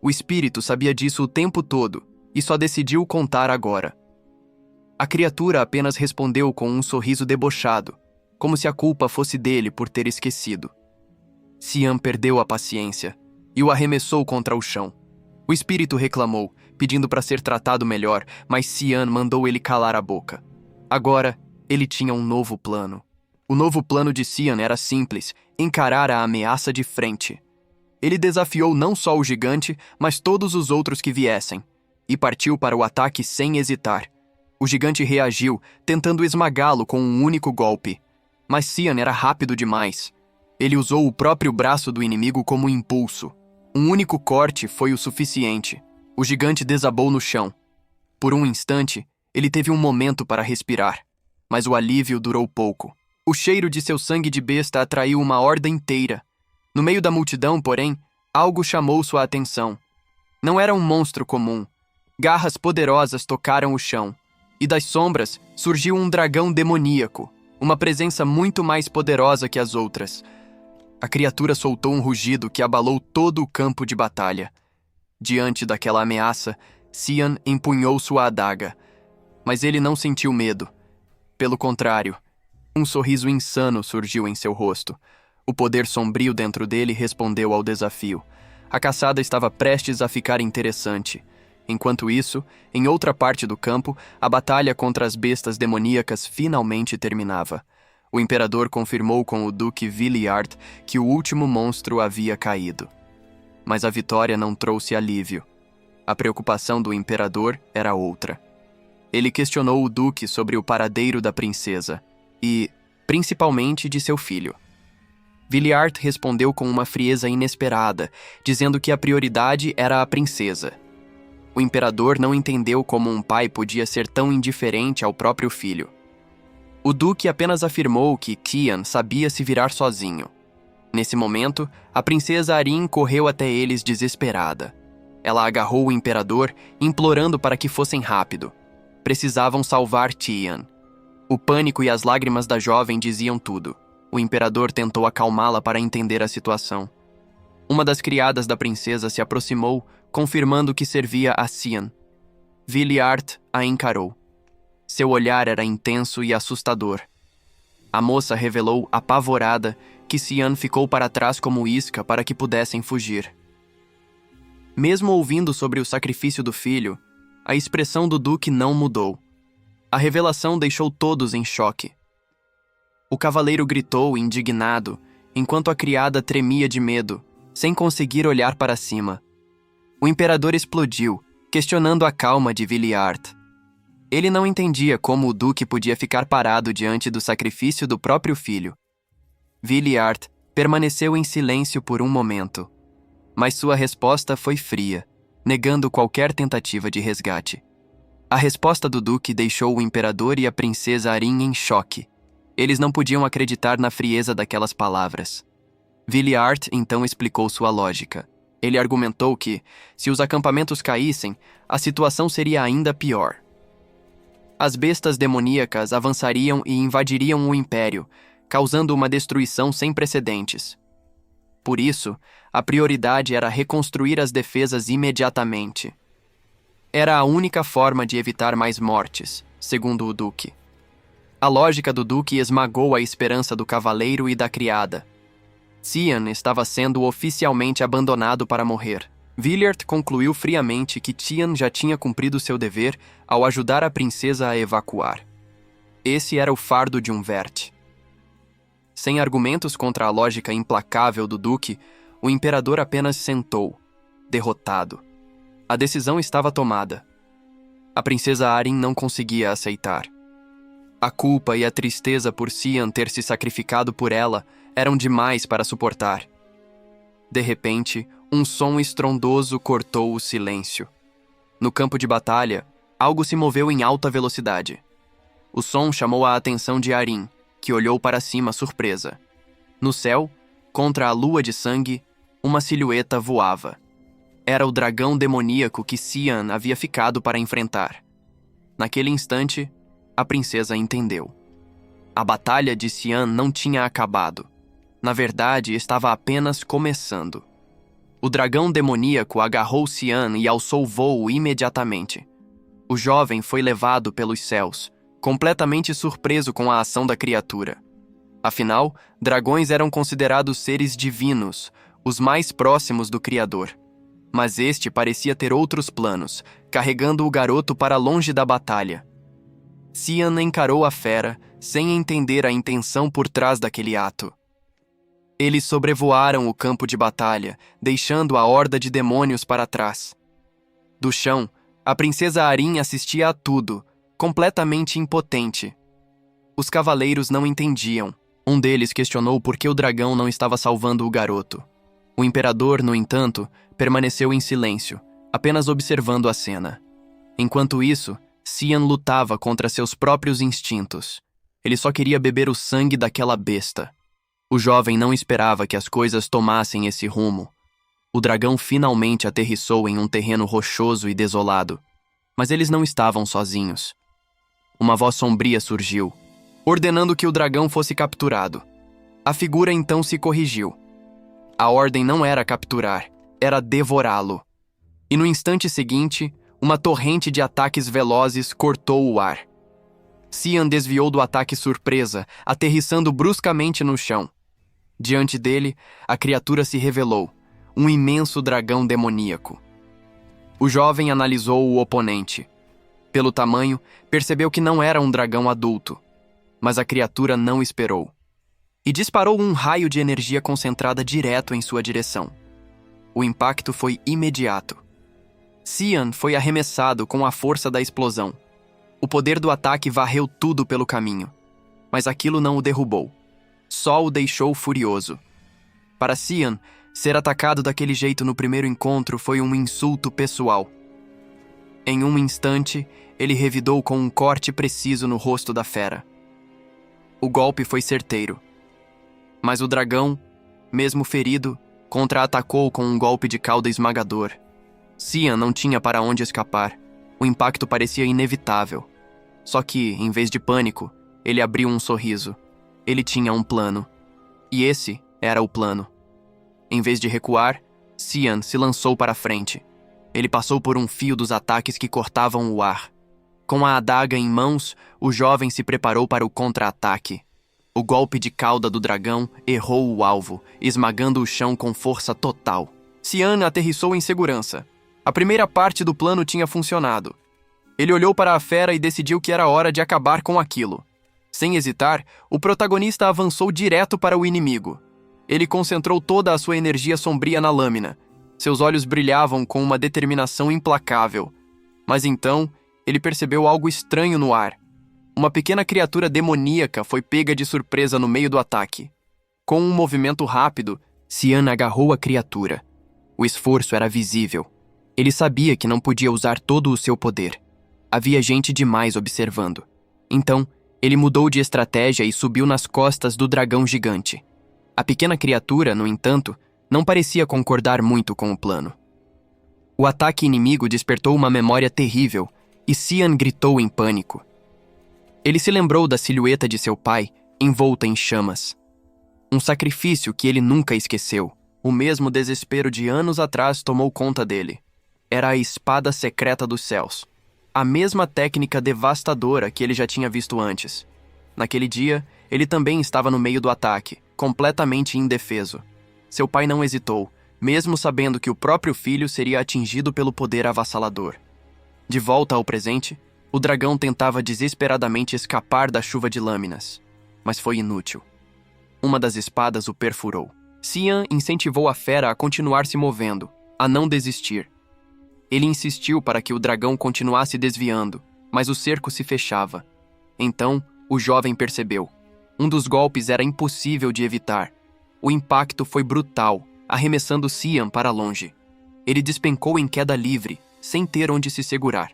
O espírito sabia disso o tempo todo e só decidiu contar agora. A criatura apenas respondeu com um sorriso debochado, como se a culpa fosse dele por ter esquecido. Cian perdeu a paciência e o arremessou contra o chão. O espírito reclamou, pedindo para ser tratado melhor, mas Cian mandou ele calar a boca. Agora, ele tinha um novo plano. O novo plano de Cian era simples: encarar a ameaça de frente. Ele desafiou não só o gigante, mas todos os outros que viessem, e partiu para o ataque sem hesitar. O gigante reagiu, tentando esmagá-lo com um único golpe. Mas Cian era rápido demais. Ele usou o próprio braço do inimigo como impulso. Um único corte foi o suficiente. O gigante desabou no chão. Por um instante, ele teve um momento para respirar, mas o alívio durou pouco. O cheiro de seu sangue de besta atraiu uma horda inteira. No meio da multidão, porém, algo chamou sua atenção. Não era um monstro comum. Garras poderosas tocaram o chão, e das sombras surgiu um dragão demoníaco, uma presença muito mais poderosa que as outras. A criatura soltou um rugido que abalou todo o campo de batalha. Diante daquela ameaça, Cian empunhou sua adaga. Mas ele não sentiu medo. Pelo contrário, um sorriso insano surgiu em seu rosto. O poder sombrio dentro dele respondeu ao desafio. A caçada estava prestes a ficar interessante. Enquanto isso, em outra parte do campo, a batalha contra as bestas demoníacas finalmente terminava. O imperador confirmou com o duque Viliard que o último monstro havia caído. Mas a vitória não trouxe alívio. A preocupação do imperador era outra. Ele questionou o duque sobre o paradeiro da princesa e, principalmente, de seu filho. Viliard respondeu com uma frieza inesperada, dizendo que a prioridade era a princesa. O imperador não entendeu como um pai podia ser tão indiferente ao próprio filho. O duque apenas afirmou que Cian sabia se virar sozinho. Nesse momento, a princesa Arin correu até eles desesperada. Ela agarrou o imperador, implorando para que fossem rápido. Precisavam salvar Cian. O pânico e as lágrimas da jovem diziam tudo. O imperador tentou acalmá-la para entender a situação. Uma das criadas da princesa se aproximou, confirmando que servia a Cian. Viliard a encarou. Seu olhar era intenso e assustador. A moça revelou, apavorada, que Cian ficou para trás como isca para que pudessem fugir. Mesmo ouvindo sobre o sacrifício do filho, a expressão do duque não mudou. A revelação deixou todos em choque. O cavaleiro gritou, indignado, enquanto a criada tremia de medo, sem conseguir olhar para cima. O imperador explodiu, questionando a calma de Viliard. Ele não entendia como o duque podia ficar parado diante do sacrifício do próprio filho. Viliard permaneceu em silêncio por um momento, mas sua resposta foi fria, negando qualquer tentativa de resgate. A resposta do duque deixou o imperador e a princesa Arin em choque. Eles não podiam acreditar na frieza daquelas palavras. Viliard então explicou sua lógica. Ele argumentou que, se os acampamentos caíssem, a situação seria ainda pior. As bestas demoníacas avançariam e invadiriam o império, causando uma destruição sem precedentes. Por isso, a prioridade era reconstruir as defesas imediatamente. Era a única forma de evitar mais mortes, segundo o duque. A lógica do duque esmagou a esperança do cavaleiro e da criada. Cian estava sendo oficialmente abandonado para morrer. Viliard concluiu friamente que Cian já tinha cumprido seu dever ao ajudar a princesa a evacuar. Esse era o fardo de um Vert. Sem argumentos contra a lógica implacável do duque, o imperador apenas sentou, derrotado. A decisão estava tomada. A princesa Arin não conseguia aceitar. A culpa e a tristeza por Cian ter se sacrificado por ela eram demais para suportar. De repente, um som estrondoso cortou o silêncio. No campo de batalha, algo se moveu em alta velocidade. O som chamou a atenção de Arin, que olhou para cima surpresa. No céu, contra a lua de sangue, uma silhueta voava. Era o dragão demoníaco que Cian havia ficado para enfrentar. Naquele instante, a princesa entendeu. A batalha de Cian não tinha acabado. Na verdade, estava apenas começando. O dragão demoníaco agarrou Cian e alçou voo imediatamente. O jovem foi levado pelos céus, completamente surpreso com a ação da criatura. Afinal, dragões eram considerados seres divinos, os mais próximos do Criador. Mas este parecia ter outros planos, carregando o garoto para longe da batalha. Cian encarou a fera, sem entender a intenção por trás daquele ato. Eles sobrevoaram o campo de batalha, deixando a horda de demônios para trás. Do chão, a princesa Arin assistia a tudo, completamente impotente. Os cavaleiros não entendiam. Um deles questionou por que o dragão não estava salvando o garoto. O imperador, no entanto, permaneceu em silêncio, apenas observando a cena. Enquanto isso, Cian lutava contra seus próprios instintos. Ele só queria beber o sangue daquela besta. O jovem não esperava que as coisas tomassem esse rumo. O dragão finalmente aterrissou em um terreno rochoso e desolado. Mas eles não estavam sozinhos. Uma voz sombria surgiu, ordenando que o dragão fosse capturado. A figura então se corrigiu. A ordem não era capturar, era devorá-lo. E no instante seguinte, uma torrente de ataques velozes cortou o ar. Cian desviou do ataque surpresa, aterrissando bruscamente no chão. Diante dele, a criatura se revelou, um imenso dragão demoníaco. O jovem analisou o oponente. Pelo tamanho, percebeu que não era um dragão adulto. Mas a criatura não esperou. E disparou um raio de energia concentrada direto em sua direção. O impacto foi imediato. Cian foi arremessado com a força da explosão. O poder do ataque varreu tudo pelo caminho. Mas aquilo não o derrubou. Só o deixou furioso. Para Cian, ser atacado daquele jeito no primeiro encontro foi um insulto pessoal. Em um instante, ele revidou com um corte preciso no rosto da fera. O golpe foi certeiro. Mas o dragão, mesmo ferido, contra-atacou com um golpe de cauda esmagador. Cian não tinha para onde escapar. O impacto parecia inevitável. Só que, em vez de pânico, ele abriu um sorriso. Ele tinha um plano. E esse era o plano. Em vez de recuar, Cian se lançou para a frente. Ele passou por um fio dos ataques que cortavam o ar. Com a adaga em mãos, o jovem se preparou para o contra-ataque. O golpe de cauda do dragão errou o alvo, esmagando o chão com força total. Cian aterrissou em segurança. A primeira parte do plano tinha funcionado. Ele olhou para a fera e decidiu que era hora de acabar com aquilo. Sem hesitar, o protagonista avançou direto para o inimigo. Ele concentrou toda a sua energia sombria na lâmina. Seus olhos brilhavam com uma determinação implacável. Mas então, ele percebeu algo estranho no ar. Uma pequena criatura demoníaca foi pega de surpresa no meio do ataque. Com um movimento rápido, Cian agarrou a criatura. O esforço era visível. Ele sabia que não podia usar todo o seu poder. Havia gente demais observando. Então, ele mudou de estratégia e subiu nas costas do dragão gigante. A pequena criatura, no entanto, não parecia concordar muito com o plano. O ataque inimigo despertou uma memória terrível e Cian gritou em pânico. Ele se lembrou da silhueta de seu pai, envolta em chamas. Um sacrifício que ele nunca esqueceu. O mesmo desespero de anos atrás tomou conta dele. Era a espada secreta dos céus. A mesma técnica devastadora que ele já tinha visto antes. Naquele dia, ele também estava no meio do ataque, completamente indefeso. Seu pai não hesitou, mesmo sabendo que o próprio filho seria atingido pelo poder avassalador. De volta ao presente, o dragão tentava desesperadamente escapar da chuva de lâminas, mas foi inútil. Uma das espadas o perfurou. Cian incentivou a fera a continuar se movendo, a não desistir. Ele insistiu para que o dragão continuasse desviando, mas o cerco se fechava. Então, o jovem percebeu. Um dos golpes era impossível de evitar. O impacto foi brutal, arremessando Cian para longe. Ele despencou em queda livre, sem ter onde se segurar.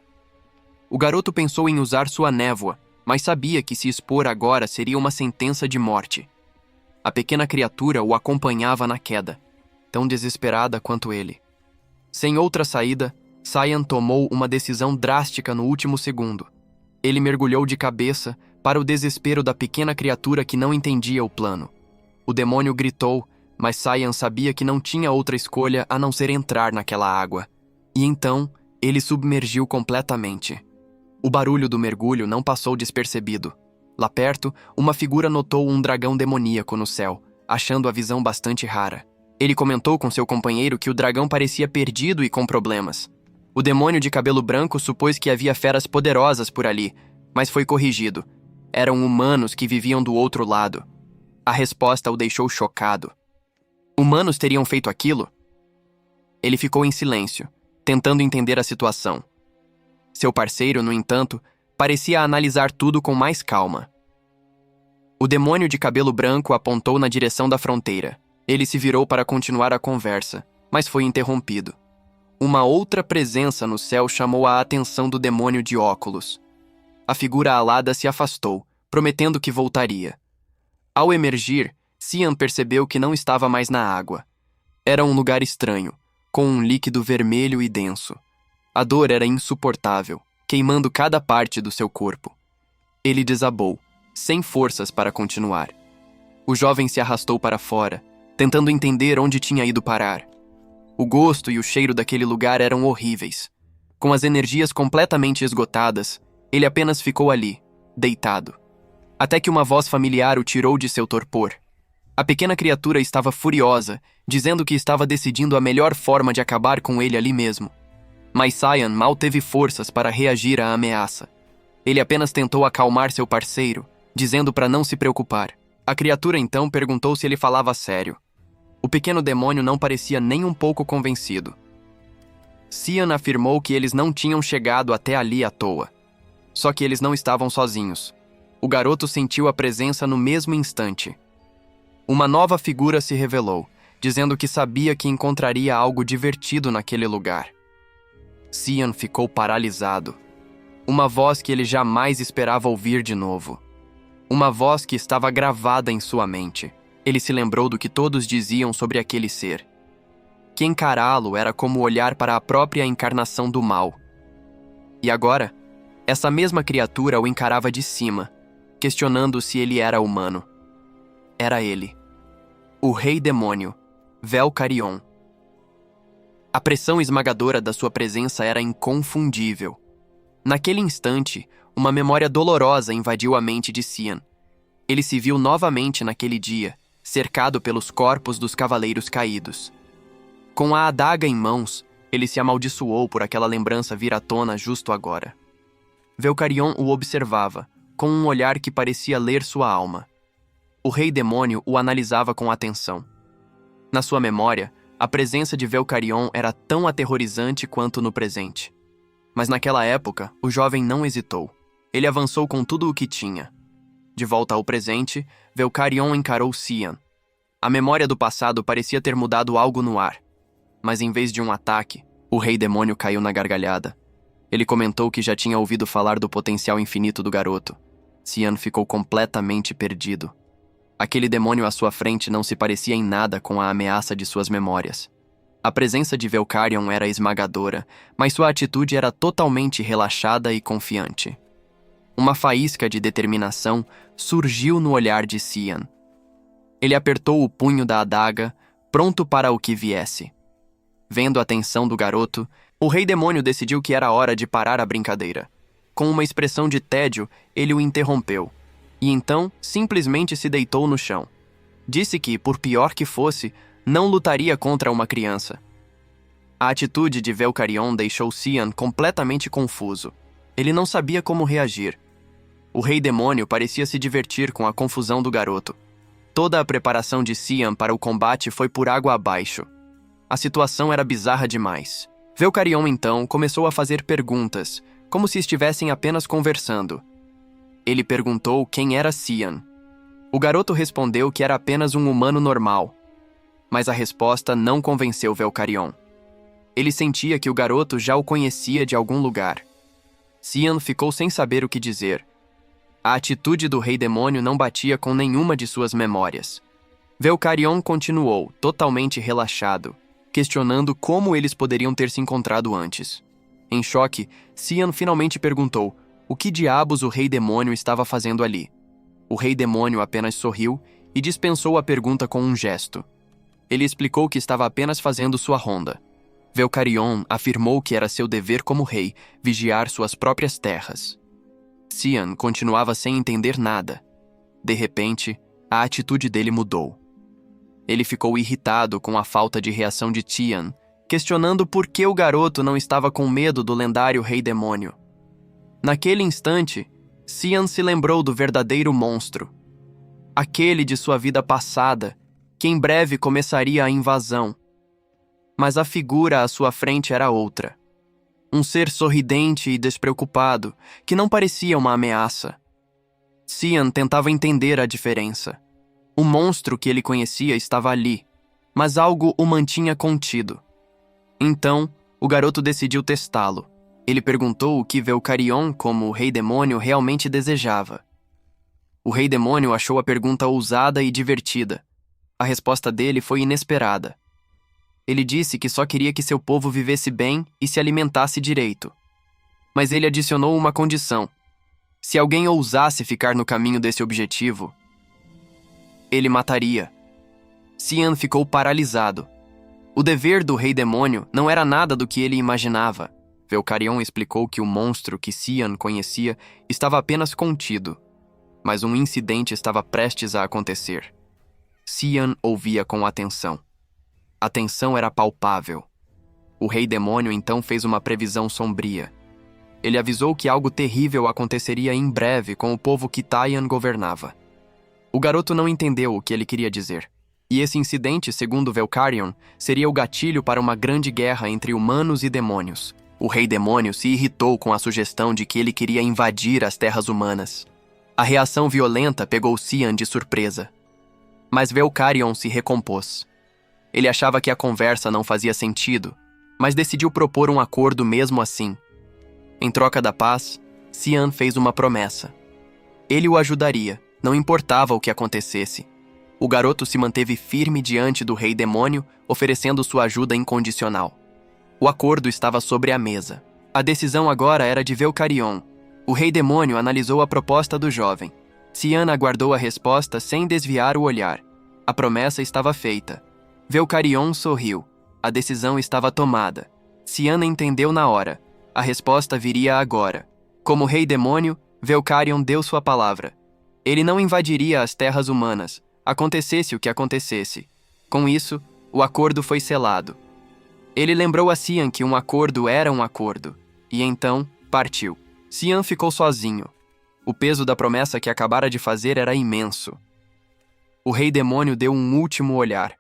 O garoto pensou em usar sua névoa, mas sabia que se expor agora seria uma sentença de morte. A pequena criatura o acompanhava na queda, tão desesperada quanto ele. Sem outra saída, Cian tomou uma decisão drástica no último segundo. Ele mergulhou de cabeça para o desespero da pequena criatura que não entendia o plano. O demônio gritou, mas Cian sabia que não tinha outra escolha a não ser entrar naquela água. E então, ele submergiu completamente. O barulho do mergulho não passou despercebido. Lá perto, uma figura notou um dragão demoníaco no céu, achando a visão bastante rara. Ele comentou com seu companheiro que o dragão parecia perdido e com problemas. O demônio de cabelo branco supôs que havia feras poderosas por ali, mas foi corrigido. Eram humanos que viviam do outro lado. A resposta o deixou chocado. Humanos teriam feito aquilo? Ele ficou em silêncio, tentando entender a situação. Seu parceiro, no entanto, parecia analisar tudo com mais calma. O demônio de cabelo branco apontou na direção da fronteira. Ele se virou para continuar a conversa, mas foi interrompido. Uma outra presença no céu chamou a atenção do demônio de óculos. A figura alada se afastou, prometendo que voltaria. Ao emergir, Cian percebeu que não estava mais na água. Era um lugar estranho, com um líquido vermelho e denso. A dor era insuportável, queimando cada parte do seu corpo. Ele desabou, sem forças para continuar. O jovem se arrastou para fora, tentando entender onde tinha ido parar. O gosto e o cheiro daquele lugar eram horríveis. Com as energias completamente esgotadas, ele apenas ficou ali, deitado. Até que uma voz familiar o tirou de seu torpor. A pequena criatura estava furiosa, dizendo que estava decidindo a melhor forma de acabar com ele ali mesmo. Mas Cian mal teve forças para reagir à ameaça. Ele apenas tentou acalmar seu parceiro, dizendo para não se preocupar. A criatura então perguntou se ele falava sério. O pequeno demônio não parecia nem um pouco convencido. Cian afirmou que eles não tinham chegado até ali à toa. Só que eles não estavam sozinhos. O garoto sentiu a presença no mesmo instante. Uma nova figura se revelou, dizendo que sabia que encontraria algo divertido naquele lugar. Cian ficou paralisado. Uma voz que ele jamais esperava ouvir de novo. Uma voz que estava gravada em sua mente. Ele se lembrou do que todos diziam sobre aquele ser. Que encará-lo era como olhar para a própria encarnação do mal. E agora, essa mesma criatura o encarava de cima, questionando se ele era humano. Era ele. O Rei Demônio, Velcarion. A pressão esmagadora da sua presença era inconfundível. Naquele instante, uma memória dolorosa invadiu a mente de Cian. Ele se viu novamente naquele dia, cercado pelos corpos dos cavaleiros caídos. Com a adaga em mãos, ele se amaldiçoou por aquela lembrança vir à tona justo agora. Velcarion o observava, com um olhar que parecia ler sua alma. O Rei Demônio o analisava com atenção. Na sua memória, a presença de Velcarion era tão aterrorizante quanto no presente. Mas naquela época, o jovem não hesitou. Ele avançou com tudo o que tinha. De volta ao presente, Velcarion encarou Cian. A memória do passado parecia ter mudado algo no ar. Mas em vez de um ataque, o Rei Demônio caiu na gargalhada. Ele comentou que já tinha ouvido falar do potencial infinito do garoto. Cian ficou completamente perdido. Aquele demônio à sua frente não se parecia em nada com a ameaça de suas memórias. A presença de Velcarion era esmagadora, mas sua atitude era totalmente relaxada e confiante. Uma faísca de determinação surgiu no olhar de Cian. Ele apertou o punho da adaga, pronto para o que viesse. Vendo a tensão do garoto, o Rei Demônio decidiu que era hora de parar a brincadeira. Com uma expressão de tédio, ele o interrompeu, e então simplesmente se deitou no chão. Disse que, por pior que fosse, não lutaria contra uma criança. A atitude de Velcarion deixou Cian completamente confuso. Ele não sabia como reagir. O Rei Demônio parecia se divertir com a confusão do garoto. Toda a preparação de Cian para o combate foi por água abaixo. A situação era bizarra demais. Velcarion, então, começou a fazer perguntas, como se estivessem apenas conversando. Ele perguntou quem era Cian. O garoto respondeu que era apenas um humano normal. Mas a resposta não convenceu Velcarion. Ele sentia que o garoto já o conhecia de algum lugar. Cian ficou sem saber o que dizer. A atitude do Rei Demônio não batia com nenhuma de suas memórias. Velcarion continuou, totalmente relaxado, questionando como eles poderiam ter se encontrado antes. Em choque, Cian finalmente perguntou o que diabos o Rei Demônio estava fazendo ali. O Rei Demônio apenas sorriu e dispensou a pergunta com um gesto. Ele explicou que estava apenas fazendo sua ronda. Velcarion afirmou que era seu dever como rei vigiar suas próprias terras. Cian continuava sem entender nada. De repente, a atitude dele mudou. Ele ficou irritado com a falta de reação de Cian, questionando por que o garoto não estava com medo do lendário Rei Demônio. Naquele instante, Cian se lembrou do verdadeiro monstro. Aquele de sua vida passada, que em breve começaria a invasão. Mas a figura à sua frente era outra. Um ser sorridente e despreocupado, que não parecia uma ameaça. Cian tentava entender a diferença. O monstro que ele conhecia estava ali, mas algo o mantinha contido. Então, o garoto decidiu testá-lo. Ele perguntou o que Velcarion, como o Rei Demônio, realmente desejava. O Rei Demônio achou a pergunta ousada e divertida. A resposta dele foi inesperada. Ele disse que só queria que seu povo vivesse bem e se alimentasse direito. Mas ele adicionou uma condição. Se alguém ousasse ficar no caminho desse objetivo, ele mataria. Cian ficou paralisado. O dever do Rei Demônio não era nada do que ele imaginava. Velcarion explicou que o monstro que Cian conhecia estava apenas contido, mas um incidente estava prestes a acontecer. Cian ouvia com atenção. A tensão era palpável. O Rei Demônio então fez uma previsão sombria. Ele avisou que algo terrível aconteceria em breve com o povo que Taian governava. O garoto não entendeu o que ele queria dizer. E esse incidente, segundo Velcarion, seria o gatilho para uma grande guerra entre humanos e demônios. O Rei Demônio se irritou com a sugestão de que ele queria invadir as terras humanas. A reação violenta pegou Cian de surpresa. Mas Velcarion se recompôs. Ele achava que a conversa não fazia sentido, mas decidiu propor um acordo mesmo assim. Em troca da paz, Cian fez uma promessa. Ele o ajudaria, não importava o que acontecesse. O garoto se manteve firme diante do Rei Demônio, oferecendo sua ajuda incondicional. O acordo estava sobre a mesa. A decisão agora era de Velcarion. O Rei Demônio analisou a proposta do jovem. Cian aguardou a resposta sem desviar o olhar. A promessa estava feita. Velcarion sorriu. A decisão estava tomada. Cian entendeu na hora. A resposta viria agora. Como Rei Demônio, Velcarion deu sua palavra. Ele não invadiria as terras humanas, acontecesse o que acontecesse. Com isso, o acordo foi selado. Ele lembrou a Cian que um acordo era um acordo, e então partiu. Cian ficou sozinho. O peso da promessa que acabara de fazer era imenso. O Rei Demônio deu um último olhar.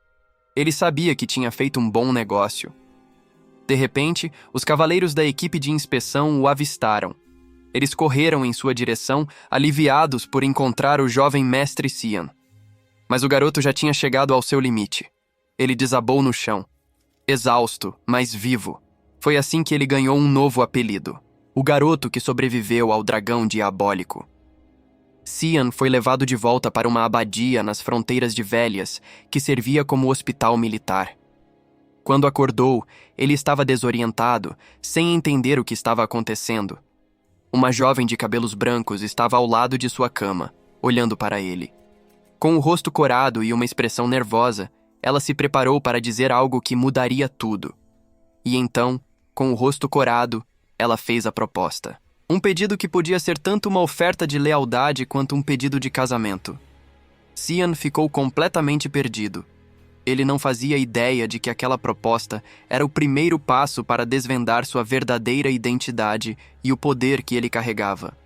Ele sabia que tinha feito um bom negócio. De repente, os cavaleiros da equipe de inspeção o avistaram. Eles correram em sua direção, aliviados por encontrar o jovem mestre Cian. Mas o garoto já tinha chegado ao seu limite. Ele desabou no chão. Exausto, mas vivo. Foi assim que ele ganhou um novo apelido. O garoto que sobreviveu ao dragão diabólico. Cian foi levado de volta para uma abadia nas fronteiras de Vélias, que servia como hospital militar. Quando acordou, ele estava desorientado, sem entender o que estava acontecendo. Uma jovem de cabelos brancos estava ao lado de sua cama, olhando para ele. Com o rosto corado e uma expressão nervosa, ela se preparou para dizer algo que mudaria tudo. E então, com o rosto corado, ela fez a proposta. Um pedido que podia ser tanto uma oferta de lealdade quanto um pedido de casamento. Cian ficou completamente perdido. Ele não fazia ideia de que aquela proposta era o primeiro passo para desvendar sua verdadeira identidade e o poder que ele carregava.